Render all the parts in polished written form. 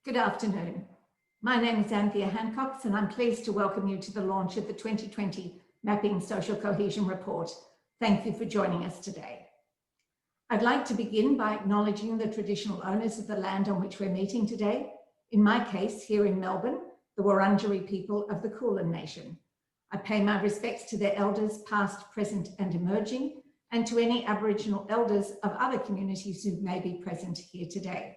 Good afternoon. My name is Anthea Hancock and I'm pleased to welcome you to the launch of the 2020 Mapping Social Cohesion Report. Thank you for joining us today. I'd like to begin by acknowledging the traditional owners of the land on which we're meeting today. In my case, here in Melbourne, the Wurundjeri people of the Kulin Nation. I pay my respects to their elders, past, present and emerging, and to any Aboriginal elders of other communities who may be present here today.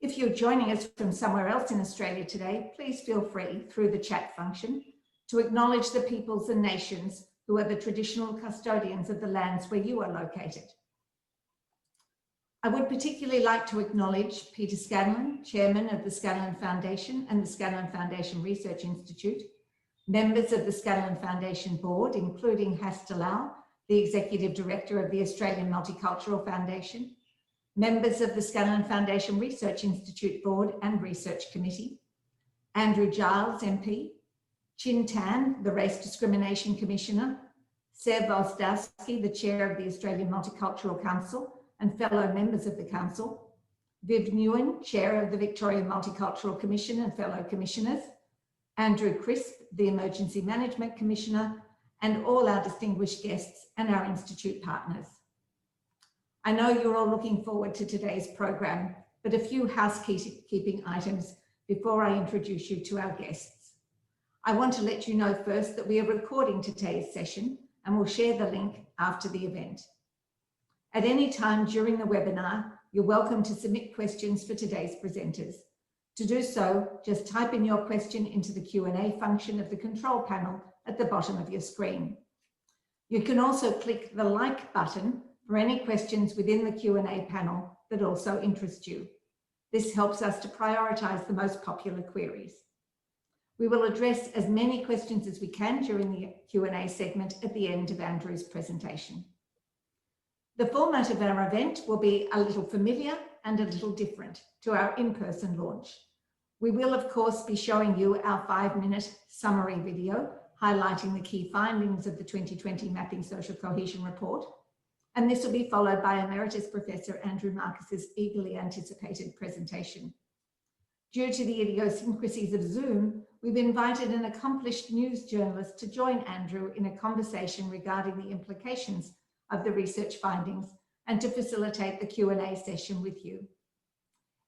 If you're joining us from somewhere else in Australia today, please feel free through the chat function to acknowledge the peoples and nations who are the traditional custodians of the lands where you are located. I would particularly like to acknowledge Peter Scanlon, Chairman of the Scanlon Foundation and the Scanlon Foundation Research Institute, members of the Scanlon Foundation Board, including Hasta Lau, the Executive Director of the Australian Multicultural Foundation, members of the Scanlon Foundation Research Institute Board and Research Committee, Andrew Giles, MP, Chin Tan, the Race Discrimination Commissioner, Seb Ozdowski, the Chair of the Australian Multicultural Council and fellow members of the Council, Viv Nguyen, Chair of the Victorian Multicultural Commission and fellow commissioners, Andrew Crisp, the Emergency Management Commissioner, and all our distinguished guests and our Institute partners. I know you're all looking forward to today's program, but a few housekeeping items before I introduce you to our guests. I want to let you know first that we are recording today's session and will share the link after the event. At any time during the webinar, you're welcome to submit questions for today's presenters. To do so, just type in your question into the Q&A function of the control panel at the bottom of your screen. You can also click the like button for any questions within the Q&A panel that also interest you. This helps us to prioritise the most popular queries. We will address as many questions as we can during the Q&A segment at the end of Andrew's presentation. The format of our event will be a little familiar and a little different to our in-person launch. We will, of course, be showing you our 5-minute summary video highlighting the key findings of the 2020 Mapping Social Cohesion Report. And this will be followed by Emeritus Professor Andrew Markus's eagerly anticipated presentation. Due to the idiosyncrasies of Zoom, we've invited an accomplished news journalist to join Andrew in a conversation regarding the implications of the research findings and to facilitate the Q&A session with you.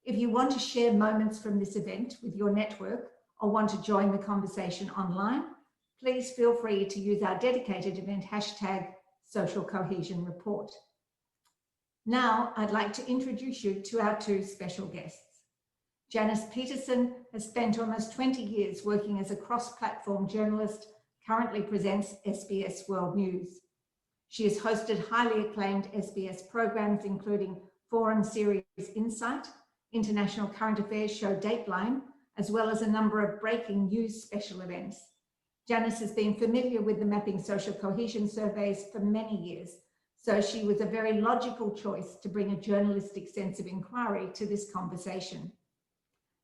If you want to share moments from this event with your network or want to join the conversation online, please feel free to use our dedicated event hashtag Social Cohesion Report. Now, I'd like to introduce you to our two special guests. Janice Petersen has spent almost 20 years working as a cross-platform journalist, currently presents SBS World News. She has hosted highly acclaimed SBS programs, including Forum Series Insight, International Current Affairs show Dateline, as well as a number of breaking news special events. Janice has been familiar with the Mapping Social Cohesion surveys for many years, so she was a very logical choice to bring a journalistic sense of inquiry to this conversation.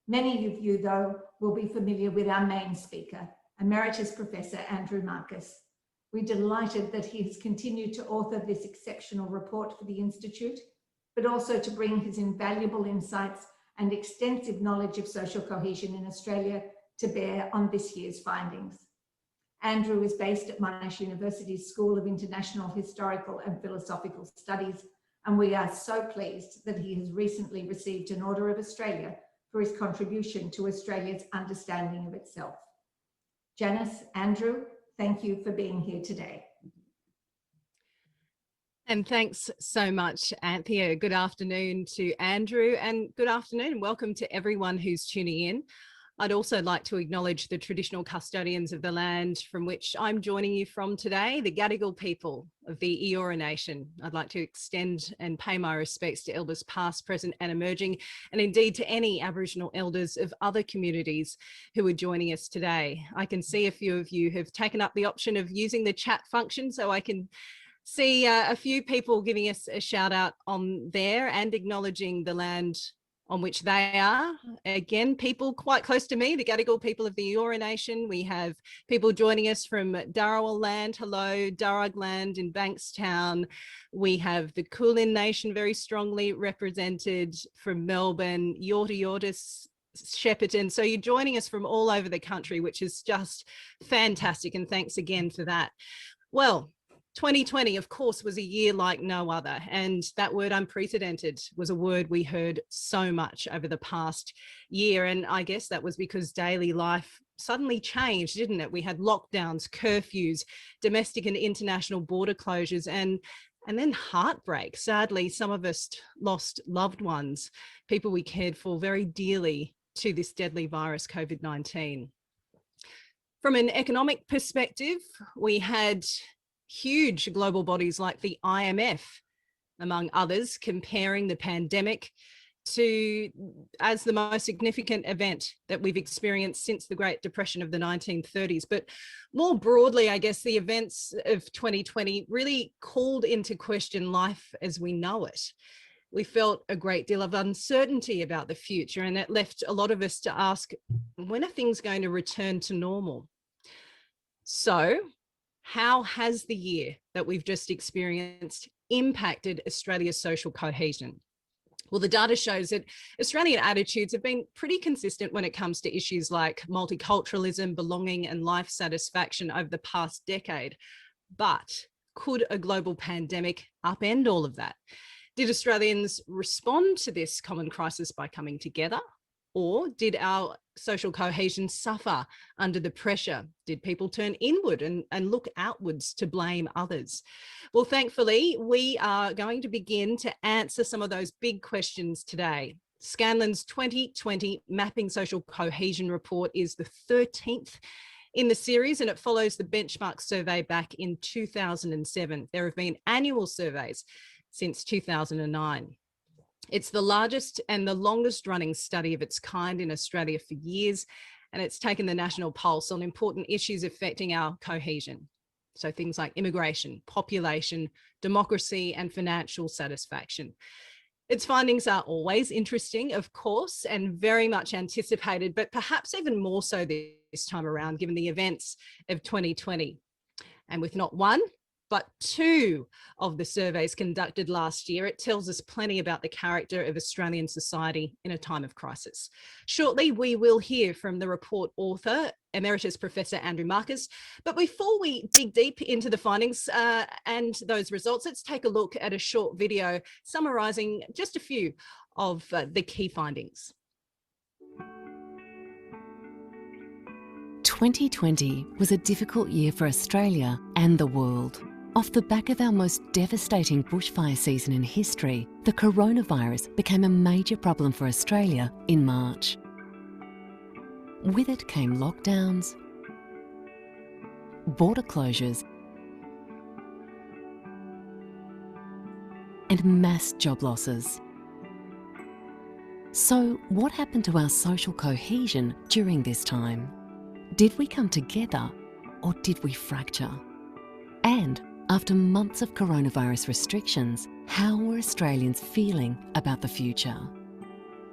Many of you, though, will be familiar with our main speaker, Emeritus Professor Andrew Markus. We're delighted that he has continued to author this exceptional report for the Institute, but also to bring his invaluable insights and extensive knowledge of social cohesion in Australia to bear on this year's findings. Andrew is based at Monash University's School of International Historical and Philosophical Studies, and we are so pleased that he has recently received an Order of Australia for his contribution to Australia's understanding of itself. Janice, Andrew, thank you for being here today. And thanks so much, Anthea. Good afternoon to Andrew and good afternoon and welcome to everyone who's tuning in. I'd also like to acknowledge the traditional custodians of the land from which I'm joining you from today, the Gadigal people of the Eora Nation. I'd like to extend and pay my respects to elders past, present and emerging, and indeed to any Aboriginal elders of other communities who are joining us today. I can see a few of you have taken up the option of using the chat function, so I can see a few people giving us a shout out on there and acknowledging the land on which they are. Again, people quite close to me, the Gadigal people of the Eora Nation. We have people joining us from Dharawal land, hello, Darug land in Bankstown. We have the Kulin Nation very strongly represented from Melbourne, Yorta Yortis Shepparton. So you're joining us from all over the country, which is just fantastic. And thanks again for that. Well, 2020, of course, was a year like no other. And that word unprecedented was a word we heard so much over the past year. And I guess that was because daily life suddenly changed, didn't it? We had lockdowns, curfews, domestic and international border closures, and then heartbreak. Sadly, some of us lost loved ones, people we cared for very dearly, to this deadly virus, COVID-19. From an economic perspective, we had huge global bodies like the IMF, among others, comparing the pandemic as the most significant event that we've experienced since the Great Depression of the 1930s. But more broadly, I guess the events of 2020 really called into question life as we know it. We felt a great deal of uncertainty about the future, and it left a lot of us to ask, when are things going to return to normal? So, how has the year that we've just experienced impacted Australia's social cohesion? Well, the data shows that Australian attitudes have been pretty consistent when it comes to issues like multiculturalism, belonging, and life satisfaction over the past decade. But could a global pandemic upend all of that? Did Australians respond to this common crisis by coming together? Or did our social cohesion suffer under the pressure? Did people turn inward and look outwards to blame others? Well, thankfully, we are going to begin to answer some of those big questions today. Scanlon's 2020 Mapping Social Cohesion report is the 13th in the series, and it follows the benchmark survey back in 2007. There have been annual surveys since 2009. It's the largest and the longest running study of its kind in Australia for years, and it's taken the national pulse on important issues affecting our cohesion. So things like immigration, population, democracy, and financial satisfaction. Its findings are always interesting, of course, and very much anticipated, but perhaps even more so this time around, given the events of 2020. And with not one, but two of the surveys conducted last year, it tells us plenty about the character of Australian society in a time of crisis. Shortly, we will hear from the report author, Emeritus Professor Andrew Markus. But before we dig deep into the findings and those results, let's take a look at a short video summarising just a few of the key findings. 2020 was a difficult year for Australia and the world. Off the back of our most devastating bushfire season in history, the coronavirus became a major problem for Australia in March. With it came lockdowns, border closures, and mass job losses. So, what happened to our social cohesion during this time? Did we come together or did we fracture? And after months of coronavirus restrictions, how were Australians feeling about the future?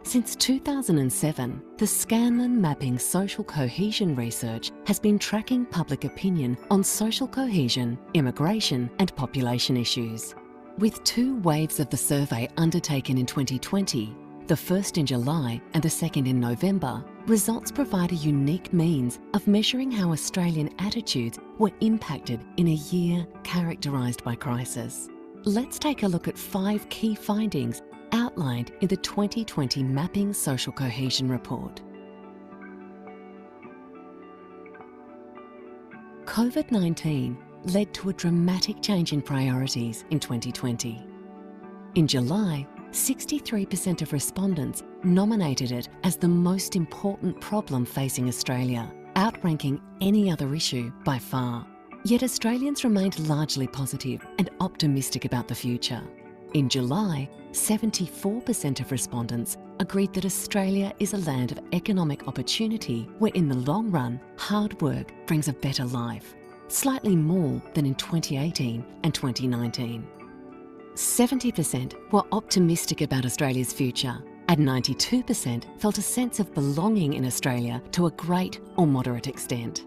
Since 2007, the Scanlon Mapping Social Cohesion research has been tracking public opinion on social cohesion, immigration and population issues. With two waves of the survey undertaken in 2020, the first in July and the second in November, results provide a unique means of measuring how Australian attitudes were impacted in a year characterised by crisis. Let's take a look at 5 key findings outlined in the 2020 Mapping Social Cohesion report. COVID-19 led to a dramatic change in priorities in 2020. In July, 63% of respondents nominated it as the most important problem facing Australia, outranking any other issue by far. Yet Australians remained largely positive and optimistic about the future. In July, 74% of respondents agreed that Australia is a land of economic opportunity where in the long run, hard work brings a better life, slightly more than in 2018 and 2019. 70% were optimistic about Australia's future, and 92% felt a sense of belonging in Australia to a great or moderate extent.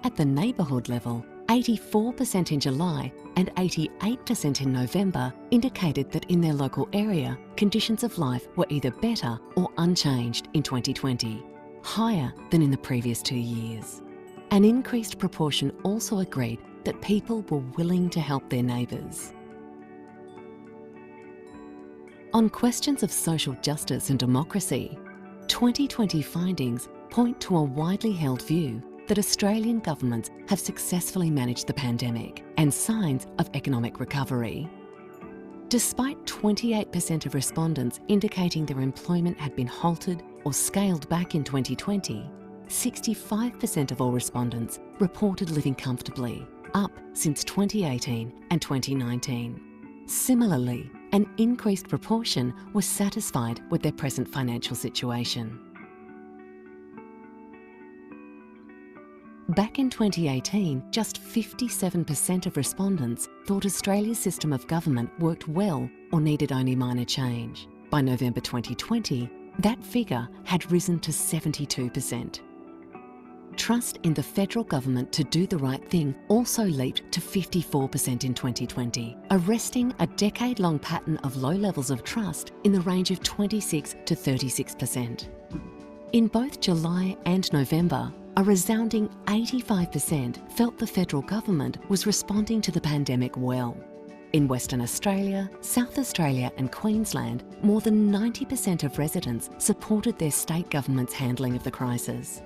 At the neighbourhood level, 84% in July and 88% in November indicated that in their local area, conditions of life were either better or unchanged in 2020, higher than in the previous 2 years. An increased proportion also agreed that people were willing to help their neighbours. On questions of social justice and democracy, 2020 findings point to a widely held view that Australian governments have successfully managed the pandemic and signs of economic recovery. Despite 28% of respondents indicating their employment had been halted or scaled back in 2020, 65% of all respondents reported living comfortably, up since 2018 and 2019. Similarly, an increased proportion was satisfied with their present financial situation. Back in 2018, just 57% of respondents thought Australia's system of government worked well or needed only minor change. By November 2020, that figure had risen to 72%. Trust in the federal government to do the right thing also leaped to 54% in 2020, arresting a decade-long pattern of low levels of trust in the range of 26 to 36%. In both July and November, a resounding 85% felt the federal government was responding to the pandemic well. In Western Australia, South Australia and Queensland, more than 90% of residents supported their state government's handling of the crisis.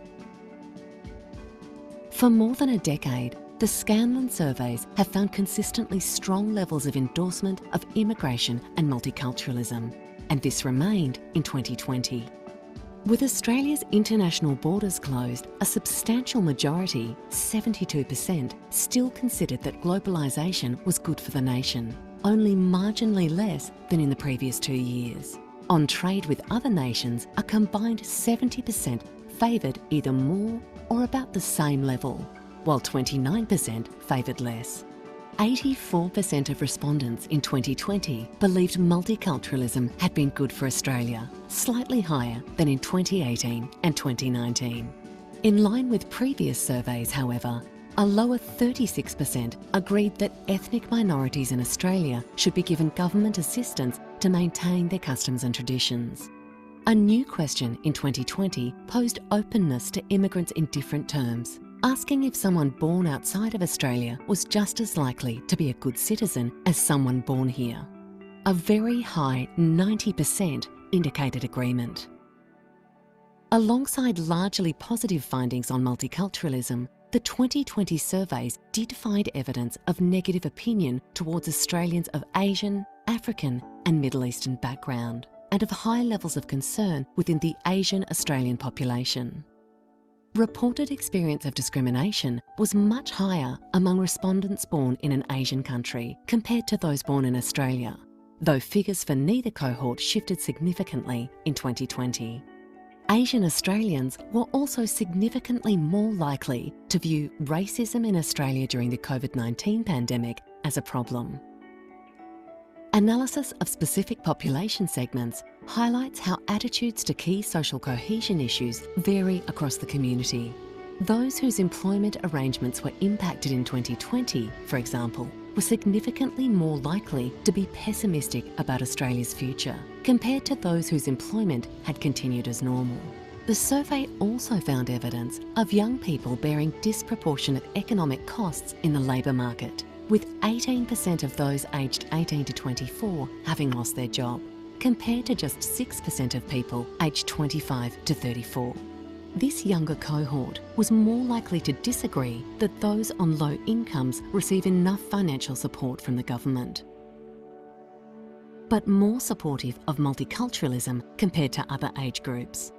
For more than a decade, the Scanlon surveys have found consistently strong levels of endorsement of immigration and multiculturalism, and this remained in 2020. With Australia's international borders closed, a substantial majority, 72%, still considered that globalisation was good for the nation, only marginally less than in the previous 2 years. On trade with other nations, a combined 70% favoured either more or about the same level, while 29% favoured less. 84% of respondents in 2020 believed multiculturalism had been good for Australia, slightly higher than in 2018 and 2019. In line with previous surveys, however, a lower 36% agreed that ethnic minorities in Australia should be given government assistance to maintain their customs and traditions. A new question in 2020 posed openness to immigrants in different terms, asking if someone born outside of Australia was just as likely to be a good citizen as someone born here. A very high 90% indicated agreement. Alongside largely positive findings on multiculturalism, the 2020 surveys did find evidence of negative opinion towards Australians of Asian, African and Middle Eastern background, and of high levels of concern within the Asian Australian population. Reported experience of discrimination was much higher among respondents born in an Asian country compared to those born in Australia, though figures for neither cohort shifted significantly in 2020. Asian Australians were also significantly more likely to view racism in Australia during the COVID-19 pandemic as a problem. Analysis of specific population segments highlights how attitudes to key social cohesion issues vary across the community. Those whose employment arrangements were impacted in 2020, for example, were significantly more likely to be pessimistic about Australia's future compared to those whose employment had continued as normal. The survey also found evidence of young people bearing disproportionate economic costs in the labour market, with 18% of those aged 18 to 24 having lost their job, compared to just 6% of people aged 25 to 34. This younger cohort was more likely to disagree that those on low incomes receive enough financial support from the government, but more supportive of multiculturalism compared to other age groups.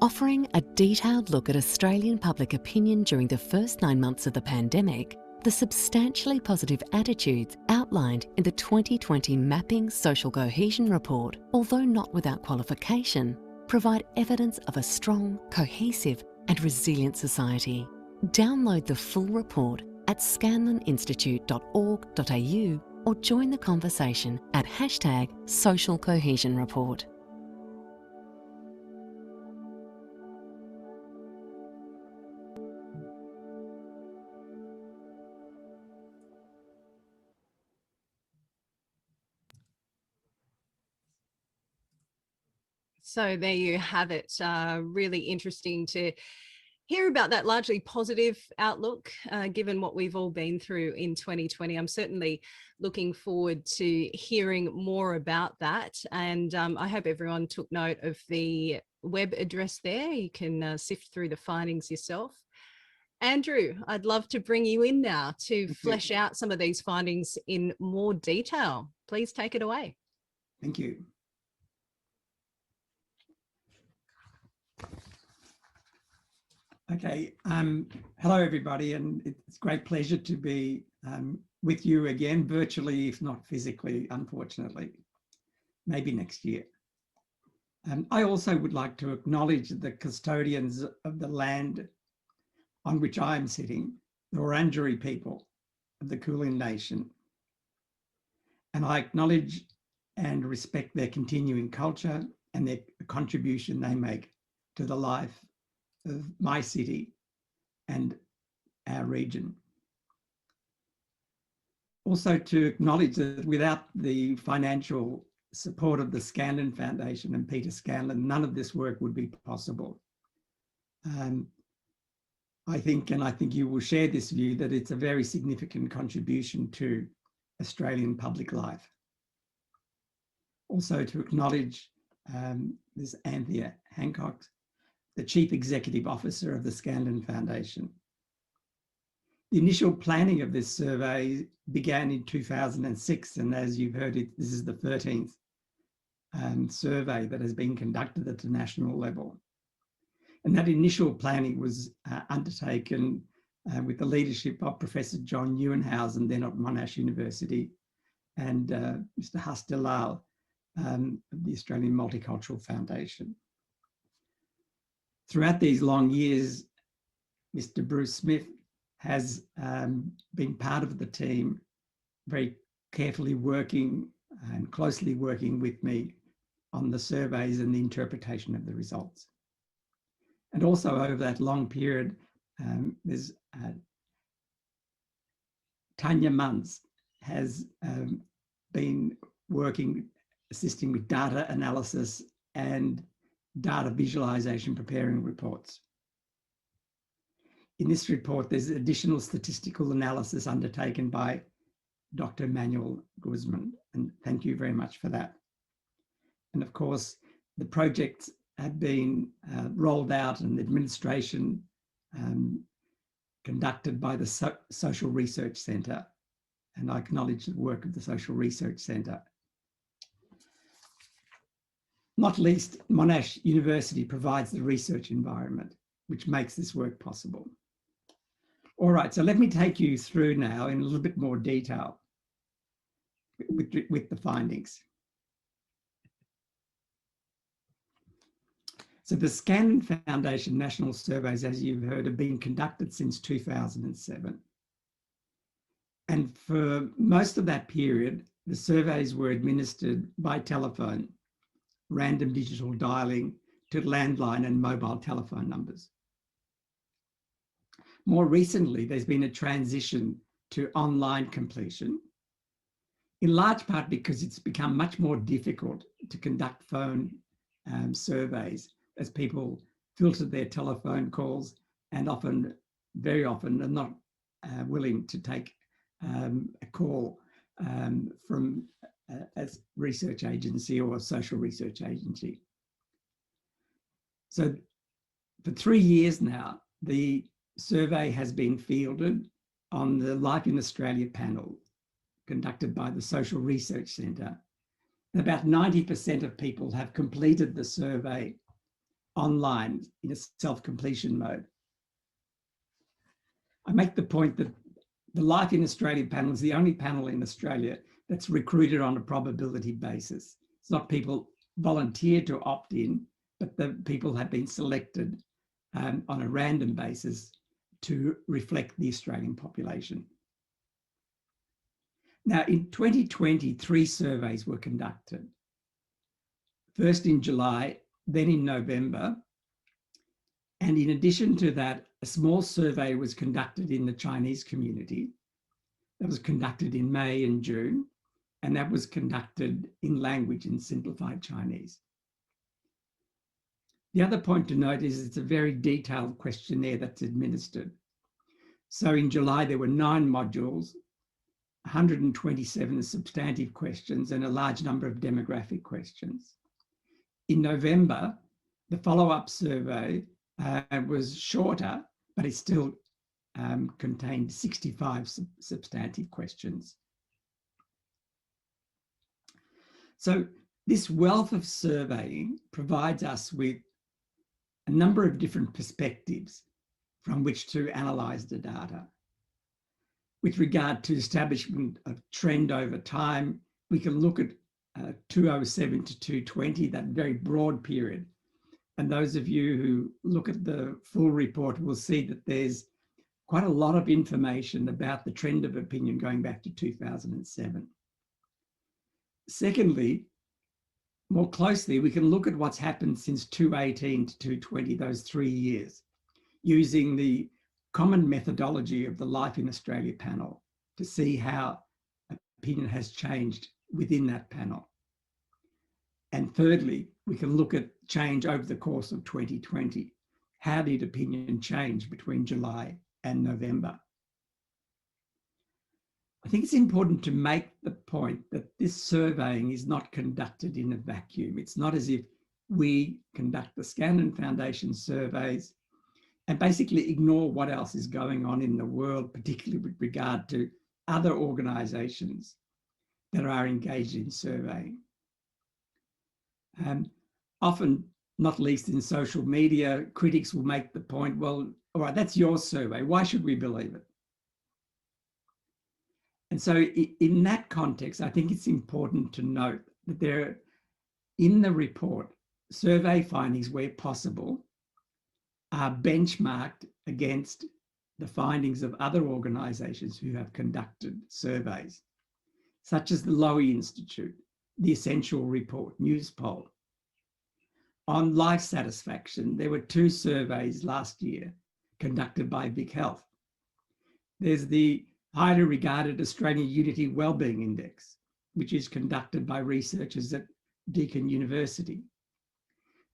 Offering a detailed look at Australian public opinion during the first 9 months of the pandemic, the substantially positive attitudes outlined in the 2020 Mapping Social Cohesion report, although not without qualification, provide evidence of a strong, cohesive and resilient society. Download the full report at scanloninstitute.org.au or join the conversation at #SocialCohesionReport. So there you have it. Really interesting to hear about that largely positive outlook, given what we've all been through in 2020. I'm certainly looking forward to hearing more about that. And I hope everyone took note of the web address there. You can sift through the findings yourself. Andrew, I'd love to bring you in now to flesh out some of these findings in more detail. Please take it away. Thank you. Okay, hello everybody, and it's a great pleasure to be with you again, virtually, if not physically, unfortunately, maybe next year. I also would like to acknowledge the custodians of the land on which I'm sitting, the Wurundjeri people of the Kulin Nation. And I acknowledge and respect their continuing culture and their contribution they make to the life of my city and our region. Also to acknowledge that without the financial support of the Scanlon Foundation and Peter Scanlon, none of this work would be possible. I think you will share this view, that it's a very significant contribution to Australian public life. Also to acknowledge Ms. Anthea Hancock, the Chief Executive Officer of the Scanlon Foundation. The initial planning of this survey began in 2006, and as you've heard, this is the 13th survey that has been conducted at the national level. And that initial planning was undertaken with the leadership of Professor John Neuenhausen, then at Monash University, and Mr. Hastelal of the Australian Multicultural Foundation. Throughout these long years, Mr. Bruce Smith has been part of the team, very carefully working and closely working with me on the surveys and the interpretation of the results. And also over that long period, there's Tanya Munns has been working, assisting with data analysis and data visualization, preparing reports. In this report, there's additional statistical analysis undertaken by Dr. Manuel Guzman, and thank you very much for that. And of course, the projects have been rolled out and administration conducted by the Social Research Centre, and I acknowledge the work of the Social Research Centre. Not least, Monash University provides the research environment, which makes this work possible. All right, so let me take you through now in a little bit more detail with the findings. So the Scanlon Foundation national surveys, as you've heard, have been conducted since 2007. And for most of that period, the surveys were administered by telephone, random digital dialing to landline and mobile telephone numbers. More recently, there's been a transition to online completion, in large part because it's become much more difficult to conduct phone surveys as people filter their telephone calls and very often are not willing to take a call from a research agency or a social research agency. So for 3 years now, the survey has been fielded on the Life in Australia panel conducted by the Social Research Centre. And about 90% of people have completed the survey online in a self-completion mode. I make the point that the Life in Australia panel is the only panel in Australia that's recruited on a probability basis. It's not people volunteer to opt in, but the people have been selected on a random basis to reflect the Australian population. Now, in 2020, 3 surveys were conducted. First in July, then in November. And in addition to that, a small survey was conducted in the Chinese community. That was conducted in May and June, and that was conducted in language in simplified Chinese. The other point to note is it's a very detailed questionnaire that's administered. So in July, there were 9 modules, 127 substantive questions, and a large number of demographic questions. In November, the follow-up survey was shorter, but it still contained 65 substantive questions. So this wealth of surveying provides us with a number of different perspectives from which to analyse the data. With regard to establishment of trend over time, we can look at 2007 to 2020, that very broad period. And those of you who look at the full report will see that there's quite a lot of information about the trend of opinion going back to 2007. Secondly, more closely, we can look at what's happened since 2018 to 2020, those 3 years, using the common methodology of the Life in Australia panel to see how opinion has changed within that panel. And thirdly, we can look at change over the course of 2020. How did opinion change between July and November? I think it's important to make the point that this surveying is not conducted in a vacuum. It's not as if we conduct the Scanlon Foundation surveys and basically ignore what else is going on in the world, particularly with regard to other organisations that are engaged in surveying. Often, not least in social media, critics will make the point, well, all right, that's your survey. Why should we believe it? And so in that context, I think it's important to note that there, in the report, survey findings where possible are benchmarked against the findings of other organisations who have conducted surveys, such as the Lowy Institute, the Essential Report, Newspoll. On life satisfaction, there were 2 surveys last year conducted by Vic Health. There's the highly regarded Australian Unity Wellbeing Index, which is conducted by researchers at Deakin University.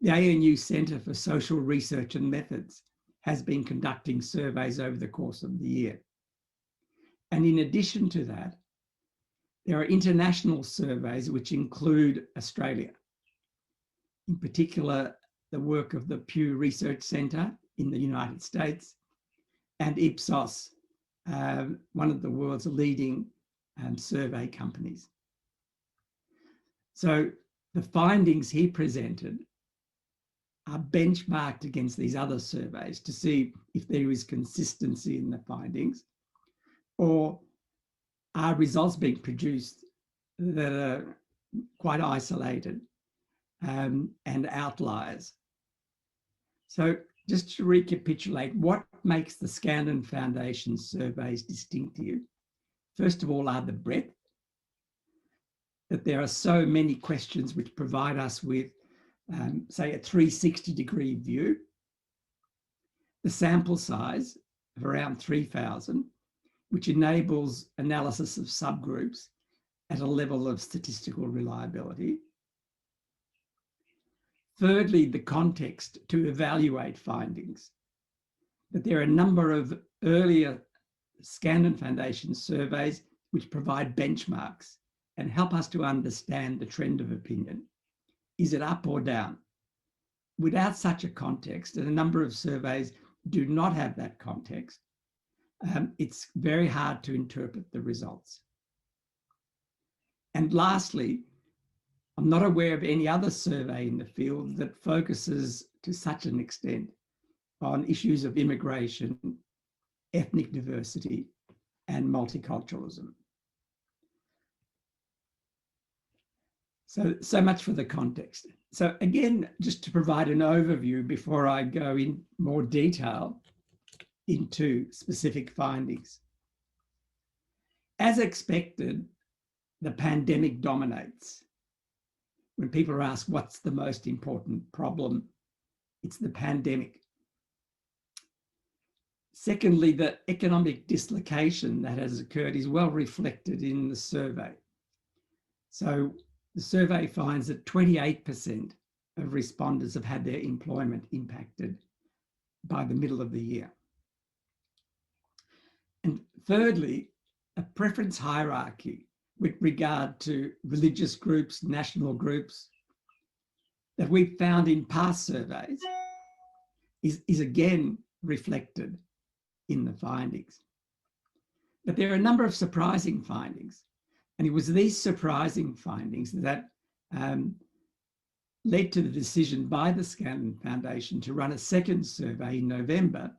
The ANU Centre for Social Research and Methods has been conducting surveys over the course of the year. And in addition to that, there are international surveys which include Australia. In particular, the work of the Pew Research Centre in the United States and Ipsos, one of the world's leading survey companies. So the findings he presented are benchmarked against these other surveys to see if there is consistency in the findings, or are results being produced that are quite isolated and outliers. So just to recapitulate, what makes the Scanlon Foundation surveys distinctive? First of all, are the breadth, that there are so many questions which provide us with, say, a 360-degree view. The sample size of around 3,000, which enables analysis of subgroups at a level of statistical reliability. Thirdly, the context to evaluate findings, that there are a number of earlier Scanlon Foundation surveys which provide benchmarks and help us to understand the trend of opinion. Is it up or down? Without such a context, and a number of surveys do not have that context, it's very hard to interpret the results. And lastly, I'm not aware of any other survey in the field that focuses to such an extent on issues of immigration, ethnic diversity, and multiculturalism. So much for the context. So again, just to provide an overview before I go in more detail into specific findings. As expected, the pandemic dominates. When people are asked what's the most important problem, it's the pandemic. Secondly, the economic dislocation that has occurred is well reflected in the survey. So the survey finds that 28% of respondents have had their employment impacted by the middle of the year. And thirdly, a preference hierarchy with regard to religious groups, national groups, that we've found in past surveys is again reflected in the findings. But there are a number of surprising findings. And it was these surprising findings that led to the decision by the Scanlon Foundation to run a second survey in November,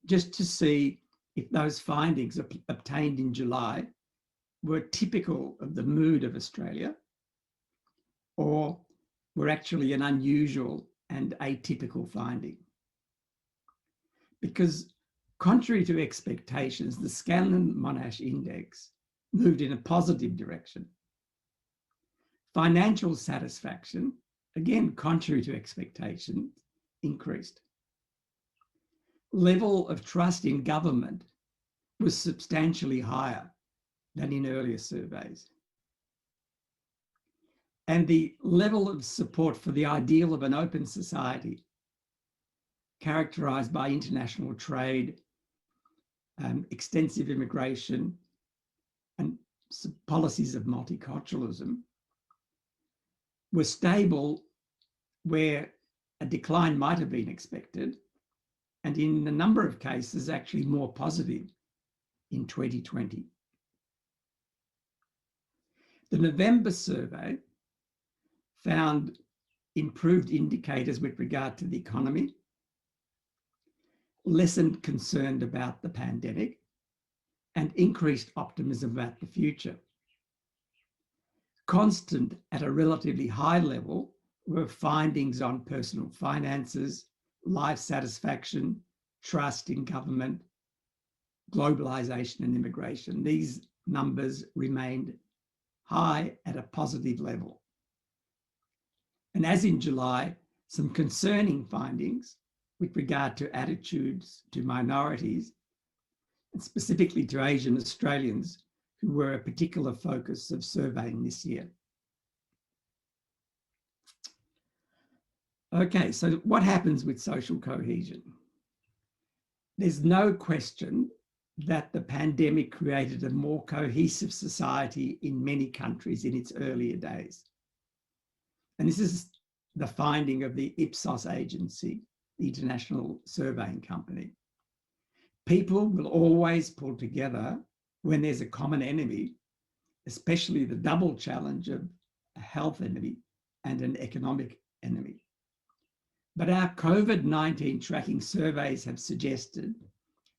just to see if those findings obtained in July were typical of the mood of Australia or were actually an unusual and atypical finding. Because contrary to expectations, the Scanlon-Monash Index moved in a positive direction. Financial satisfaction, again, contrary to expectations, increased. Level of trust in government was substantially higher than in earlier surveys. And the level of support for the ideal of an open society, characterised by international trade, extensive immigration, and policies of multiculturalism, were stable where a decline might have been expected, and in a number of cases actually more positive in 2020. The November survey found improved indicators with regard to the economy, lessened concern about the pandemic, and increased optimism about the future. Constant at a relatively high level were findings on personal finances, life satisfaction, trust in government, globalisation and immigration. These numbers remained high at a positive level. And as in July, some concerning findings with regard to attitudes to minorities, and specifically to Asian Australians, who were a particular focus of surveying this year. Okay, so what happens with social cohesion? There's no question that the pandemic created a more cohesive society in many countries in its earlier days. And this is the finding of the Ipsos agency, the international surveying company. People will always pull together when there's a common enemy, especially the double challenge of a health enemy and an economic enemy. But our COVID-19 tracking surveys have suggested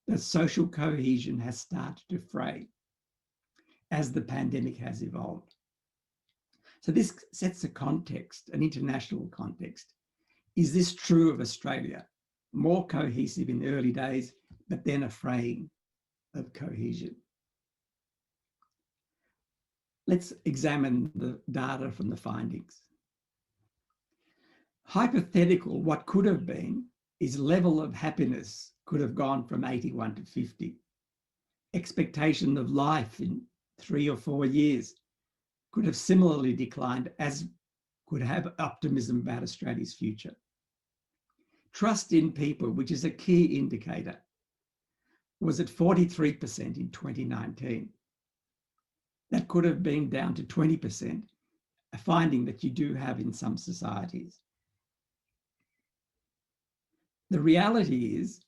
that social cohesion has started to fray as the pandemic has evolved. So this sets a context, an international context. Is this true of Australia? More cohesive in the early days, but then a fraying of cohesion. Let's examine the data from the findings. Hypothetical, what could have been, is level of happiness could have gone from 81 to 50. Expectation of life in 3 or 4 years could have similarly declined, as could have optimism about Australia's future. Trust in people, which is a key indicator, was at 43% in 2019. That could have been down to 20%, a finding that you do have in some societies. The reality is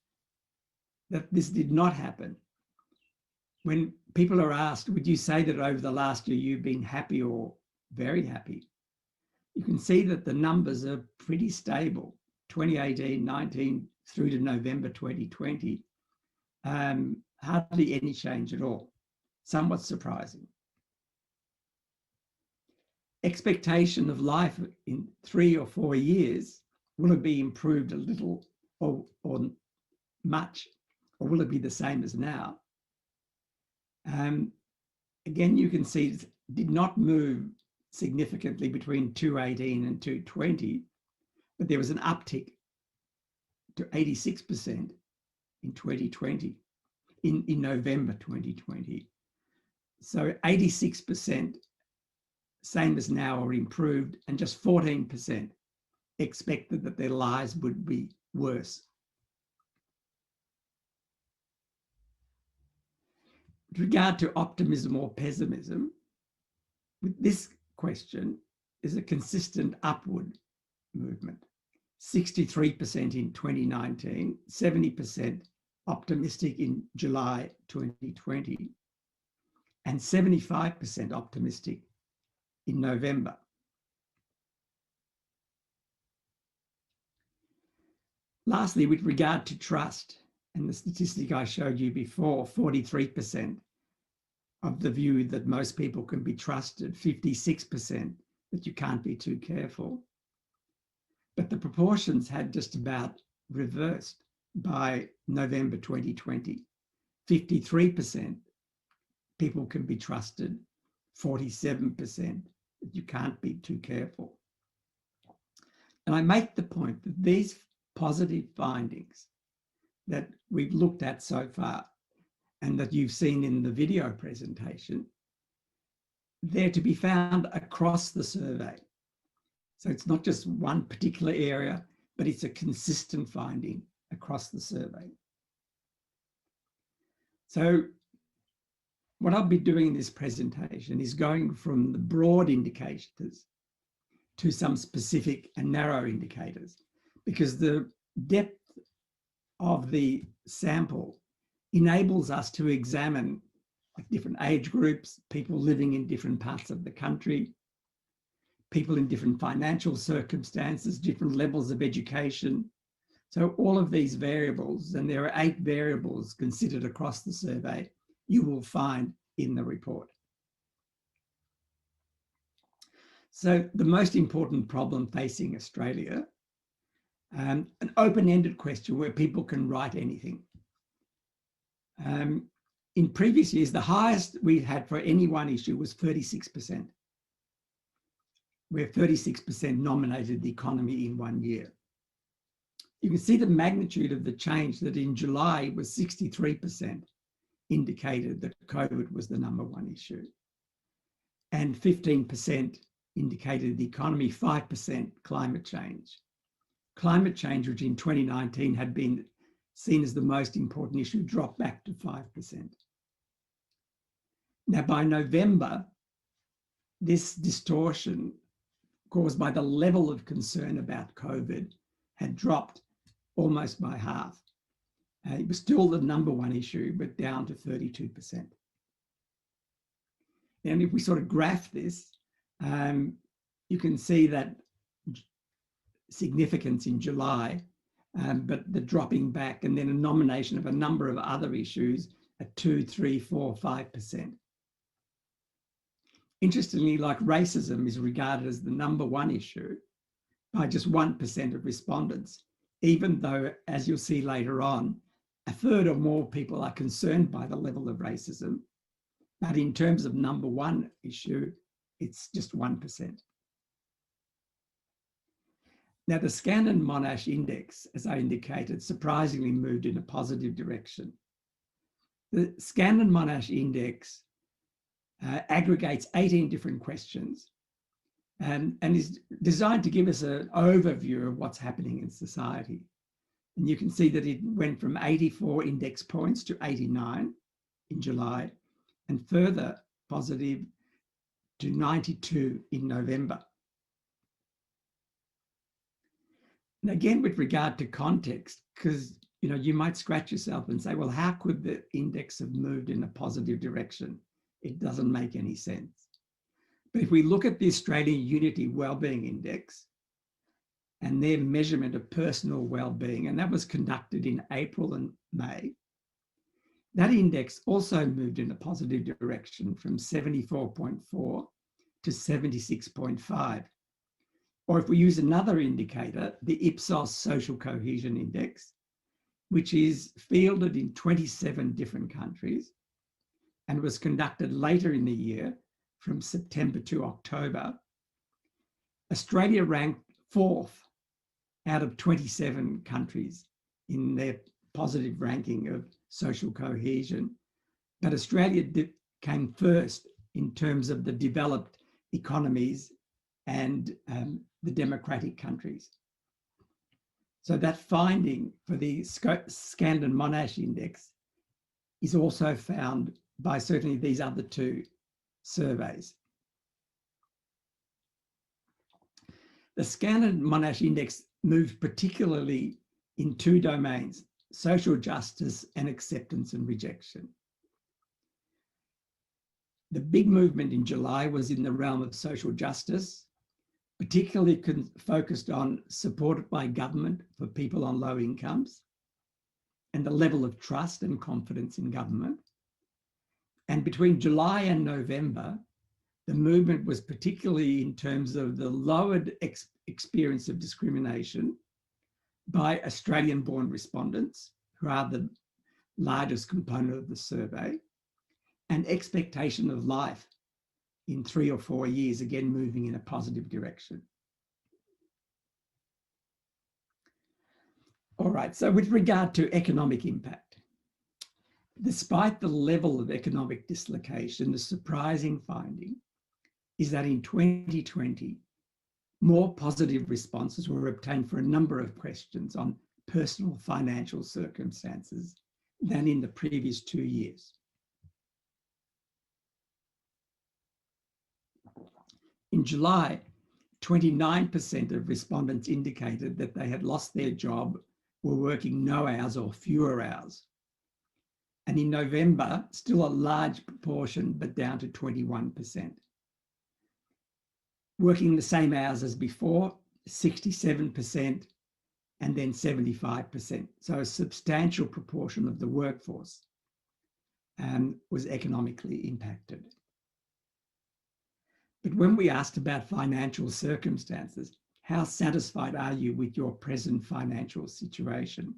that this did not happen. When people are asked, would you say that over the last year you've been happy or very happy? You can see that the numbers are pretty stable, 2018, 19 through to November 2020. Hardly any change at all, somewhat surprising. Expectation of life in 3 or 4 years, will it be improved a little or much, or will it be the same as now? Again, you can see it did not move significantly between 2018 and 2020, but there was an uptick to 86% in 2020, in November 2020. So 86%, same as now, or improved, and just 14% expected that their lives would be worse. With regard to optimism or pessimism, with this question is a consistent upward movement. 63% in 2019, 70% optimistic in July 2020, and 75% optimistic in November. Lastly, with regard to trust, and the statistic I showed you before, 43% of the view that most people can be trusted, 56% that you can't be too careful. But the proportions had just about reversed by November 2020. 53% people can be trusted, 47% that you can't be too careful. And I make the point that these positive findings that we've looked at so far and that you've seen in the video presentation, they're to be found across the survey. So it's not just one particular area, but it's a consistent finding across the survey. So what I'll be doing in this presentation is going from the broad indicators to some specific and narrow indicators, because the depth of the sample enables us to examine different age groups, people living in different parts of the country, people in different financial circumstances, different levels of education. So all of these variables, and there are 8 variables considered across the survey, you will find in the report. So the most important problem facing Australia, an open-ended question where people can write anything. In previous years, the highest we had for any one issue was 36%, where 36% nominated the economy in 1 year. You can see the magnitude of the change that in July was 63% indicated that COVID was the #1 issue, and 15% indicated the economy, 5% climate change. Climate change, which in 2019 had been seen as the most important issue, dropped back to 5%. Now, by November, this distortion caused by the level of concern about COVID had dropped almost by half. It was still the #1 issue, but down to 32%. And if we sort of graph this, you can see that significance in July, but the dropping back, and then a nomination of a number of other issues at 2, 3, 4, 5%. Interestingly, like racism is regarded as the #1 issue by just 1% of respondents, even though, as you'll see later on, a third or more people are concerned by the level of racism. But in terms of #1 issue, it's just 1%. Now, the Scanlon-Monash Index, as I indicated, surprisingly moved in a positive direction. The Scanlon-Monash Index aggregates 18 different questions and is designed to give us an overview of what's happening in society. And you can see that it went from 84 index points to 89 in July, and further positive to 92 in November. And again, with regard to context, because you might scratch yourself and say, well, how could the index have moved in a positive direction? It doesn't make any sense. But if we look at the Australian Unity Wellbeing Index and their measurement of personal wellbeing, and that was conducted in April and May, that index also moved in a positive direction from 74.4 to 76.5. Or if we use another indicator, the Ipsos Social Cohesion Index, which is fielded in 27 different countries and was conducted later in the year from September to October, Australia ranked 4th out of 27 countries in their positive ranking of social cohesion. But Australia came first in terms of the developed economies and the democratic countries. So that finding for the Scanlon-Monash Index is also found by certainly these other two surveys. The Scanlon-Monash Index moved particularly in two domains: social justice and acceptance and rejection. The big movement in July was in the realm of social justice, particularly focused on support by government for people on low incomes and the level of trust and confidence in government. And between July and November, the movement was particularly in terms of the lowered experience of discrimination by Australian-born respondents, who are the largest component of the survey, and expectation of life in 3 or 4 years, again moving in a positive direction. All right, so with regard to economic impact, despite the level of economic dislocation, the surprising finding is that in 2020, more positive responses were obtained for a number of questions on personal financial circumstances than in the previous 2 years. In July, 29% of respondents indicated that they had lost their job, were working no hours or fewer hours. And in November, still a large proportion, but down to 21%. Working the same hours as before, 67%, and then 75%. So a substantial proportion of the workforce was economically impacted. But when we asked about financial circumstances, how satisfied are you with your present financial situation?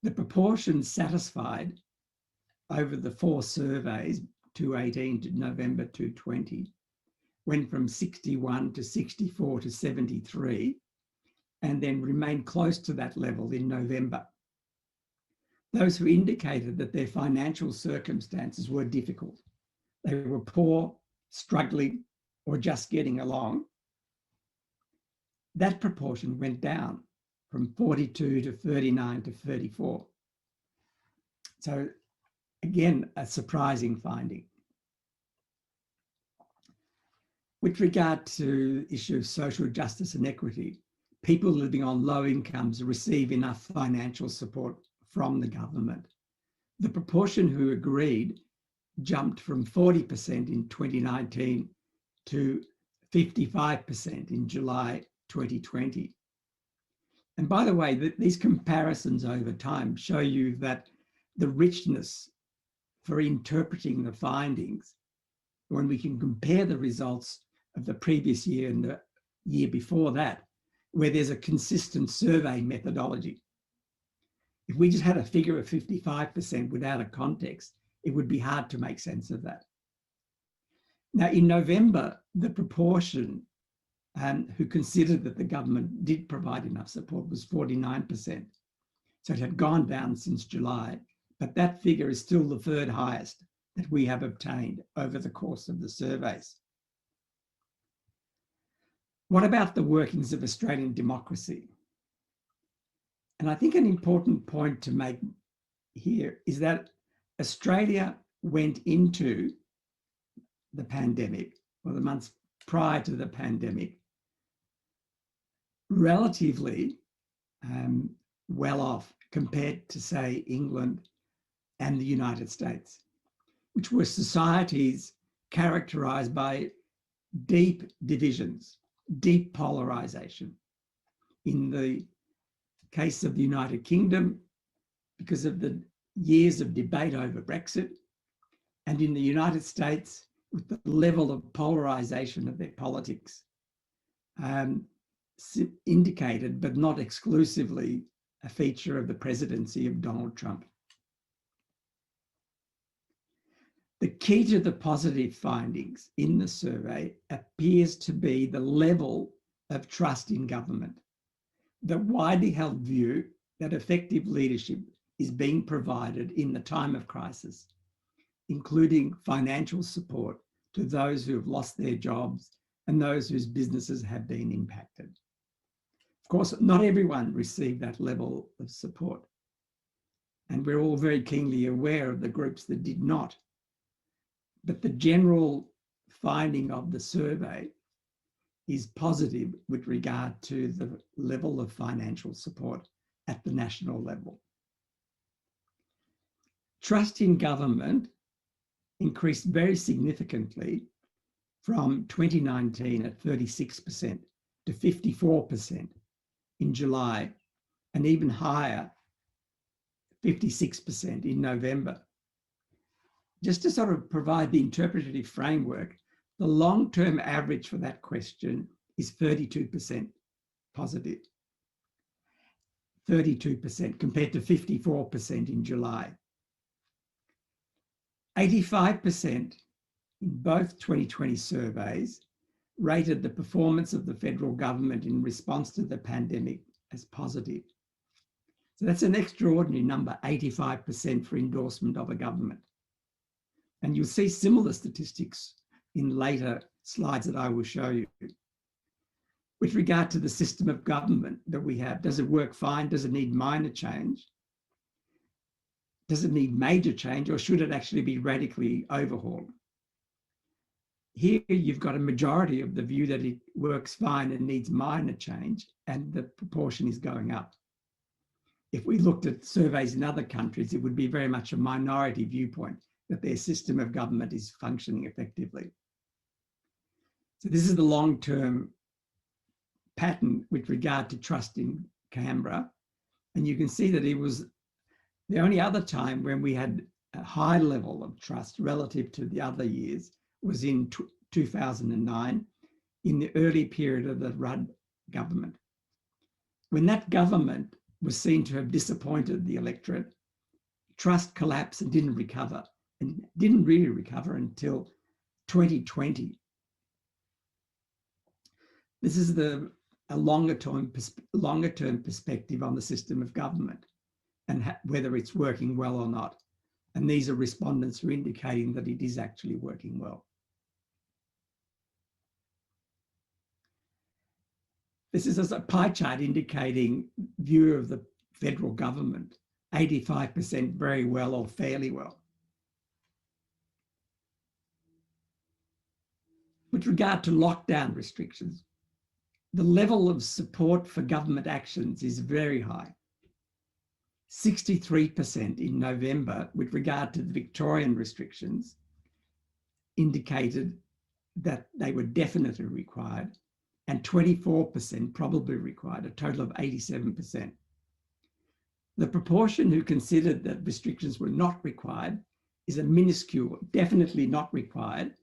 The proportion satisfied over the 4 surveys, 2018 to November 2020, went from 61 to 64 to 73, and then remained close to that level in November. Those who indicated that their financial circumstances were difficult, they were poor, struggling, or just getting along, that proportion went down from 42 to 39 to 34. So again, a surprising finding. With regard to the issue of social justice and equity, people living on low incomes receive enough financial support from the government. The proportion who agreed jumped from 40% in 2019 to 55% in July 2020. And by the way, these comparisons over time show you that the richness for interpreting the findings, when we can compare the results of the previous year and the year before that, where there's a consistent survey methodology. If we just had a figure of 55% without a context, it would be hard to make sense of that. Now, in November, the proportion who considered that the government did provide enough support was 49%. So it had gone down since July, but that figure is still the 3rd highest that we have obtained over the course of the surveys. What about the workings of Australian democracy? And I think an important point to make here is that Australia went into the pandemic, or the months prior to the pandemic, relatively well off compared to, say, England and the United States, which were societies characterised by deep divisions, deep polarisation. In the case of the United Kingdom, because of the years of debate over Brexit, and in the United States, with the level of polarisation of their politics, indicated, but not exclusively, a feature of the presidency of Donald Trump. The key to the positive findings in the survey appears to be the level of trust in government, the widely held view that effective leadership is being provided in the time of crisis, including financial support to those who have lost their jobs and those whose businesses have been impacted. Of course, not everyone received that level of support. And we're all very keenly aware of the groups that did not. But the general finding of the survey is positive with regard to the level of financial support at the national level. Trust in government increased very significantly from 2019 at 36% to 54% in July, and even higher, 56% in November. Just to sort of provide the interpretative framework, the long-term average for that question is 32% positive. 32% compared to 54% in July. 85% in both 2020 surveys rated the performance of the federal government in response to the pandemic as positive. So that's an extraordinary number, 85% for endorsement of a government. And you'll see similar statistics in later slides that I will show you. With regard to the system of government that we have, does it work fine? Does it need minor change? Does it need major change, or should it actually be radically overhauled? Here you've got a majority of the view that it works fine and needs minor change, and the proportion is going up. If we looked at surveys in other countries, it would be very much a minority viewpoint that their system of government is functioning effectively. So this is the long-term pattern with regard to trust in Canberra. And you can see that it was the only other time when we had a high level of trust relative to the other years was in 2009, in the early period of the Rudd government. When that government was seen to have disappointed the electorate, trust collapsed and didn't recover, and didn't really recover until 2020. This is a longer-term perspective on the system of government and whether it's working well or not. And these are respondents who are indicating that it is actually working well. This is a pie chart indicating view of the federal government, 85% very well or fairly well. With regard to lockdown restrictions, the level of support for government actions is very high. 63% in November with regard to the Victorian restrictions indicated that they were definitely required, and 24% probably required, a total of 87%. The proportion who considered that restrictions were not required is a minuscule, definitely not required,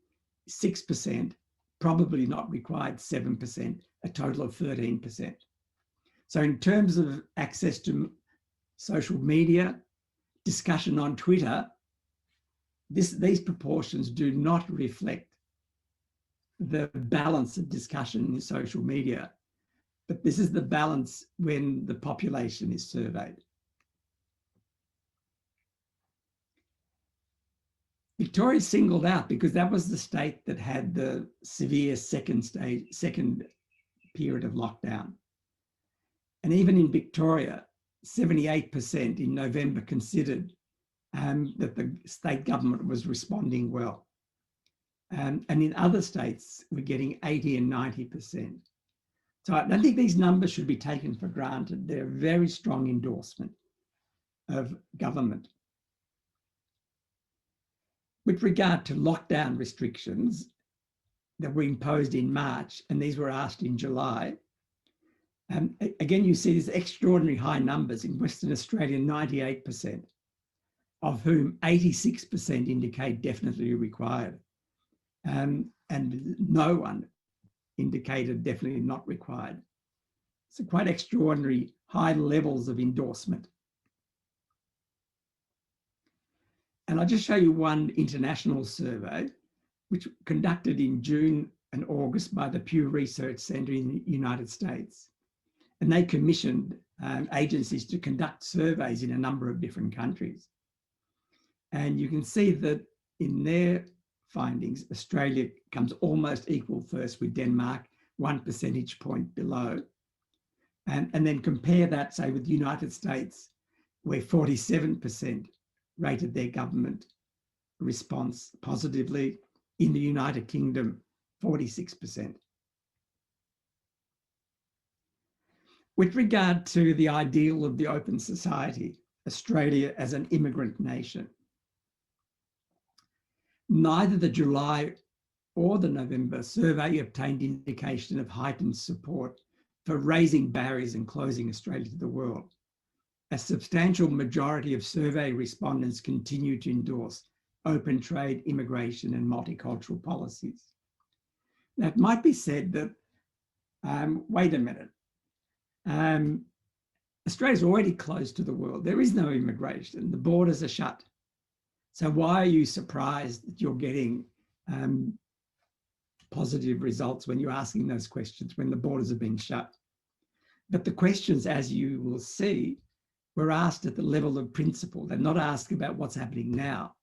6%, probably not required, 7%, a total of 13%. So in terms of access to social media, discussion on Twitter, these proportions do not reflect the balance of discussion in social media, but this is the balance when the population is surveyed. Victoria singled out because that was the state that had the severe second period of lockdown. And even in Victoria, 78% in November considered that the state government was responding well. And in other states, we're getting 80 and 90%. So I don't think these numbers should be taken for granted. They're a very strong endorsement of government. With regard to lockdown restrictions that were imposed in March, and these were asked in July, again, you see these extraordinary high numbers in Western Australia, 98%, of whom 86% indicate definitely required. And no one indicated definitely not required. So quite extraordinary high levels of endorsement. And I'll just show you one international survey, which was conducted in June and August by the Pew Research Centre in the United States. And they commissioned agencies to conduct surveys in a number of different countries. And you can see that in their findings, Australia comes almost equal first with Denmark, 1 percentage point below. And then compare that, say, with the United States, where 47% rated their government response positively. In the United Kingdom, 46%. With regard to the ideal of the open society, Australia as an immigrant nation, neither the July or the November survey obtained indication of heightened support for raising barriers and closing Australia to the world. A substantial majority of survey respondents continue to endorse open trade, immigration, and multicultural policies. Now, it might be said that, wait a minute, Australia's already closed to the world. There is no immigration. The borders are shut. So why are you surprised that you're getting positive results when you're asking those questions when the borders have been shut? But the questions, as you will see, were asked at the level of principle. They're not asked about what's happening now,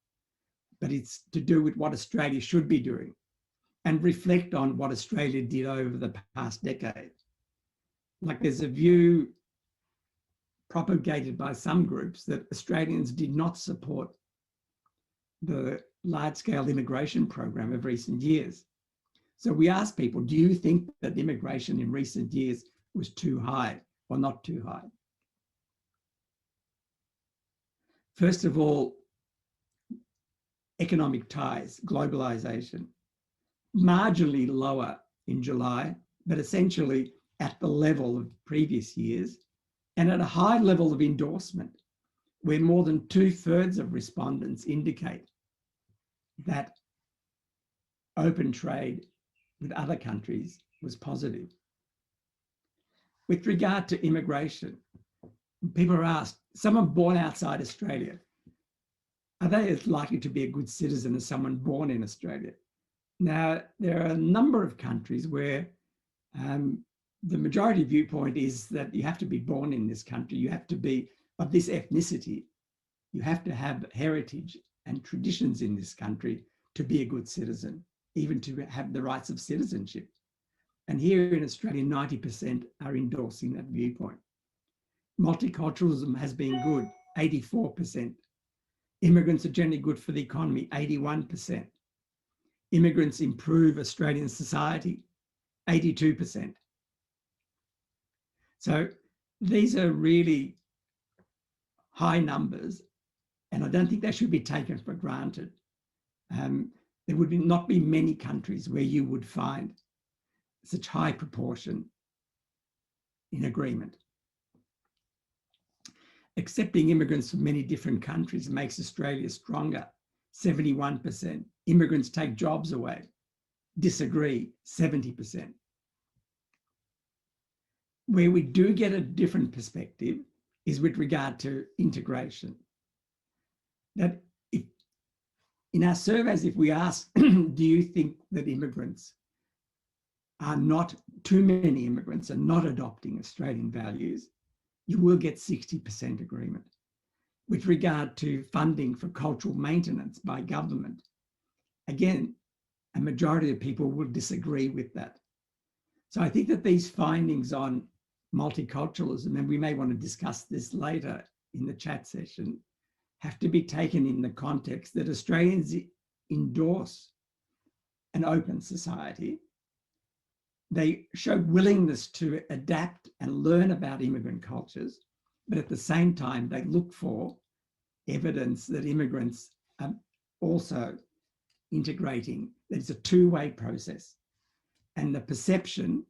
but it's to do with what Australia should be doing and reflect on what Australia did over the past decade. Like, there's a view propagated by some groups that Australians did not support the large-scale immigration program of recent years. So we asked people, do you think that immigration in recent years was too high or not too high? First of all, economic ties, globalisation, marginally lower in July, but essentially at the level of previous years, and at a high level of endorsement, where more than 2/3 of respondents indicate that open trade with other countries was positive. With regard to immigration, people are asked, someone born outside Australia, are they as likely to be a good citizen as someone born in Australia? Now, there are a number of countries where the majority viewpoint is that you have to be born in this country, you have to be of this ethnicity, you have to have heritage and traditions in this country to be a good citizen, even to have the rights of citizenship. And here in Australia, 90% are endorsing that viewpoint. Multiculturalism has been good, 84%. Immigrants are generally good for the economy, 81%. Immigrants improve Australian society, 82%. So these are really high numbers, and I don't think they should be taken for granted. There would not be many countries where you would find such high proportion in agreement. Accepting immigrants from many different countries makes Australia stronger, 71%. Immigrants take jobs away, disagree, 70%. Where we do get a different perspective is with regard to integration. That if, in our surveys, if we ask, do you think that immigrants are not, too many immigrants are not adopting Australian values, you will get 60% agreement. With regard to funding for cultural maintenance by government, again, a majority of people will disagree with that. So I think that these findings on multiculturalism, and we may want to discuss this later in the chat session, have to be taken in the context that Australians endorse an open society. They show willingness to adapt and learn about immigrant cultures, but at the same time, they look for evidence that immigrants are also integrating, that it's a two-way process. And the perception,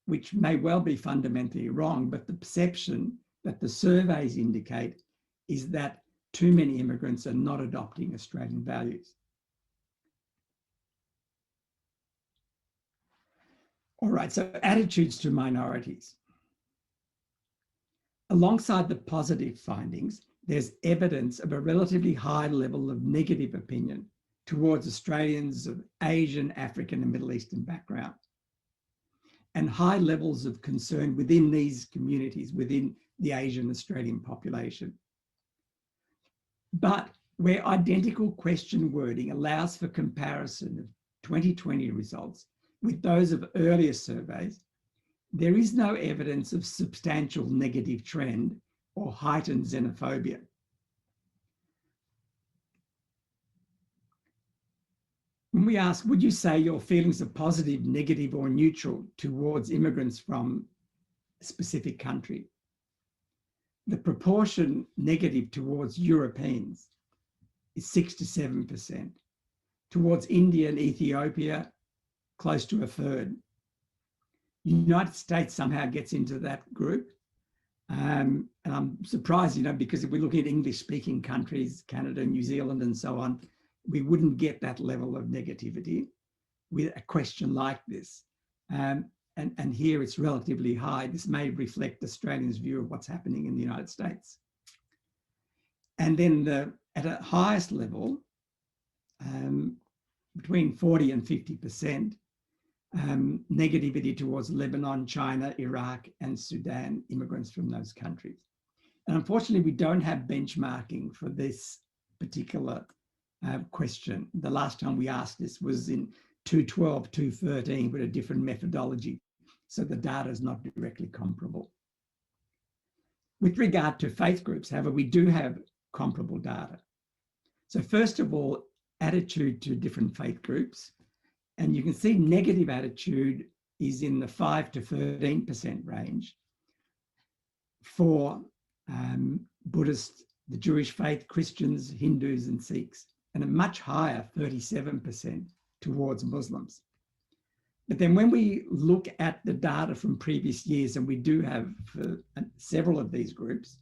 which may well be fundamentally wrong, but the perception that the surveys indicate is that too many immigrants are not adopting Australian values. All right, so attitudes to minorities. Alongside the positive findings, there's evidence of a relatively high level of negative opinion towards Australians of Asian, African, and Middle Eastern background, and high levels of concern within these communities, within the Asian Australian population. But where identical question wording allows for comparison of 2020 results with those of earlier surveys, there is no evidence of substantial negative trend or heightened xenophobia. When we ask, would you say your feelings are positive, negative, or neutral towards immigrants from a specific country? The proportion negative towards Europeans is 6 to 7%. Towards India and Ethiopia, close to a third. United States somehow gets into that group. And I'm surprised, because if we look at English-speaking countries, Canada, New Zealand, and so on, we wouldn't get that level of negativity with a question like this. And here it's relatively high. This may reflect Australians' view of what's happening in the United States. And then at a highest level, between 40 and 50%, negativity towards Lebanon, China, Iraq, and Sudan, immigrants from those countries. And unfortunately, we don't have benchmarking for this particular question. The last time we asked this was in 2012, 2013, with a different methodology. So the data is not directly comparable. With regard to faith groups, however, we do have comparable data. So first of all, attitude to different faith groups. And you can see negative attitude is in the 5 to 13% range for Buddhist, the Jewish faith, Christians, Hindus, and Sikhs, and a much higher 37% towards Muslims. But then when we look at the data from previous years, and we do have for several of these groups,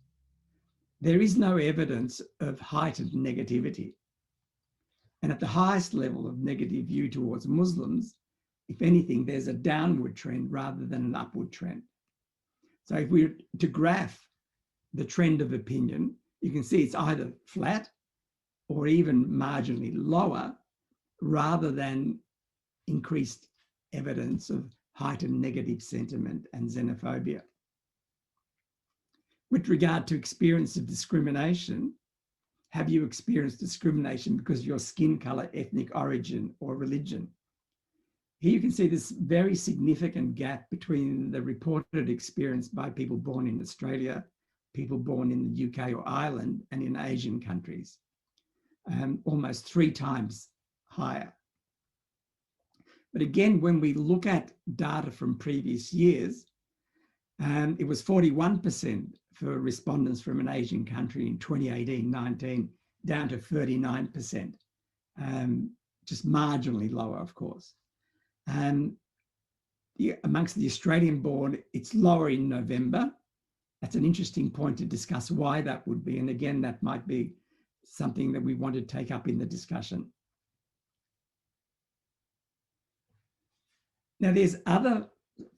there is no evidence of heightened negativity. And at the highest level of negative view towards Muslims, if anything, there's a downward trend rather than an upward trend. So if we were to graph the trend of opinion, you can see it's either flat or even marginally lower rather than increased evidence of heightened negative sentiment and xenophobia. With regard to experience of discrimination, have you experienced discrimination because of your skin color, ethnic origin, or religion? Here you can see this very significant gap between the reported experience by people born in Australia, people born in the UK or Ireland, and in Asian countries, almost 3 times higher. But again, when we look at data from previous years, it was 41% for respondents from an Asian country in 2018-19, down to 39%, just marginally lower, of course. Amongst the Australian born, it's lower in November. That's an interesting point to discuss why that would be. And again, that might be something that we want to take up in the discussion. Now, there's other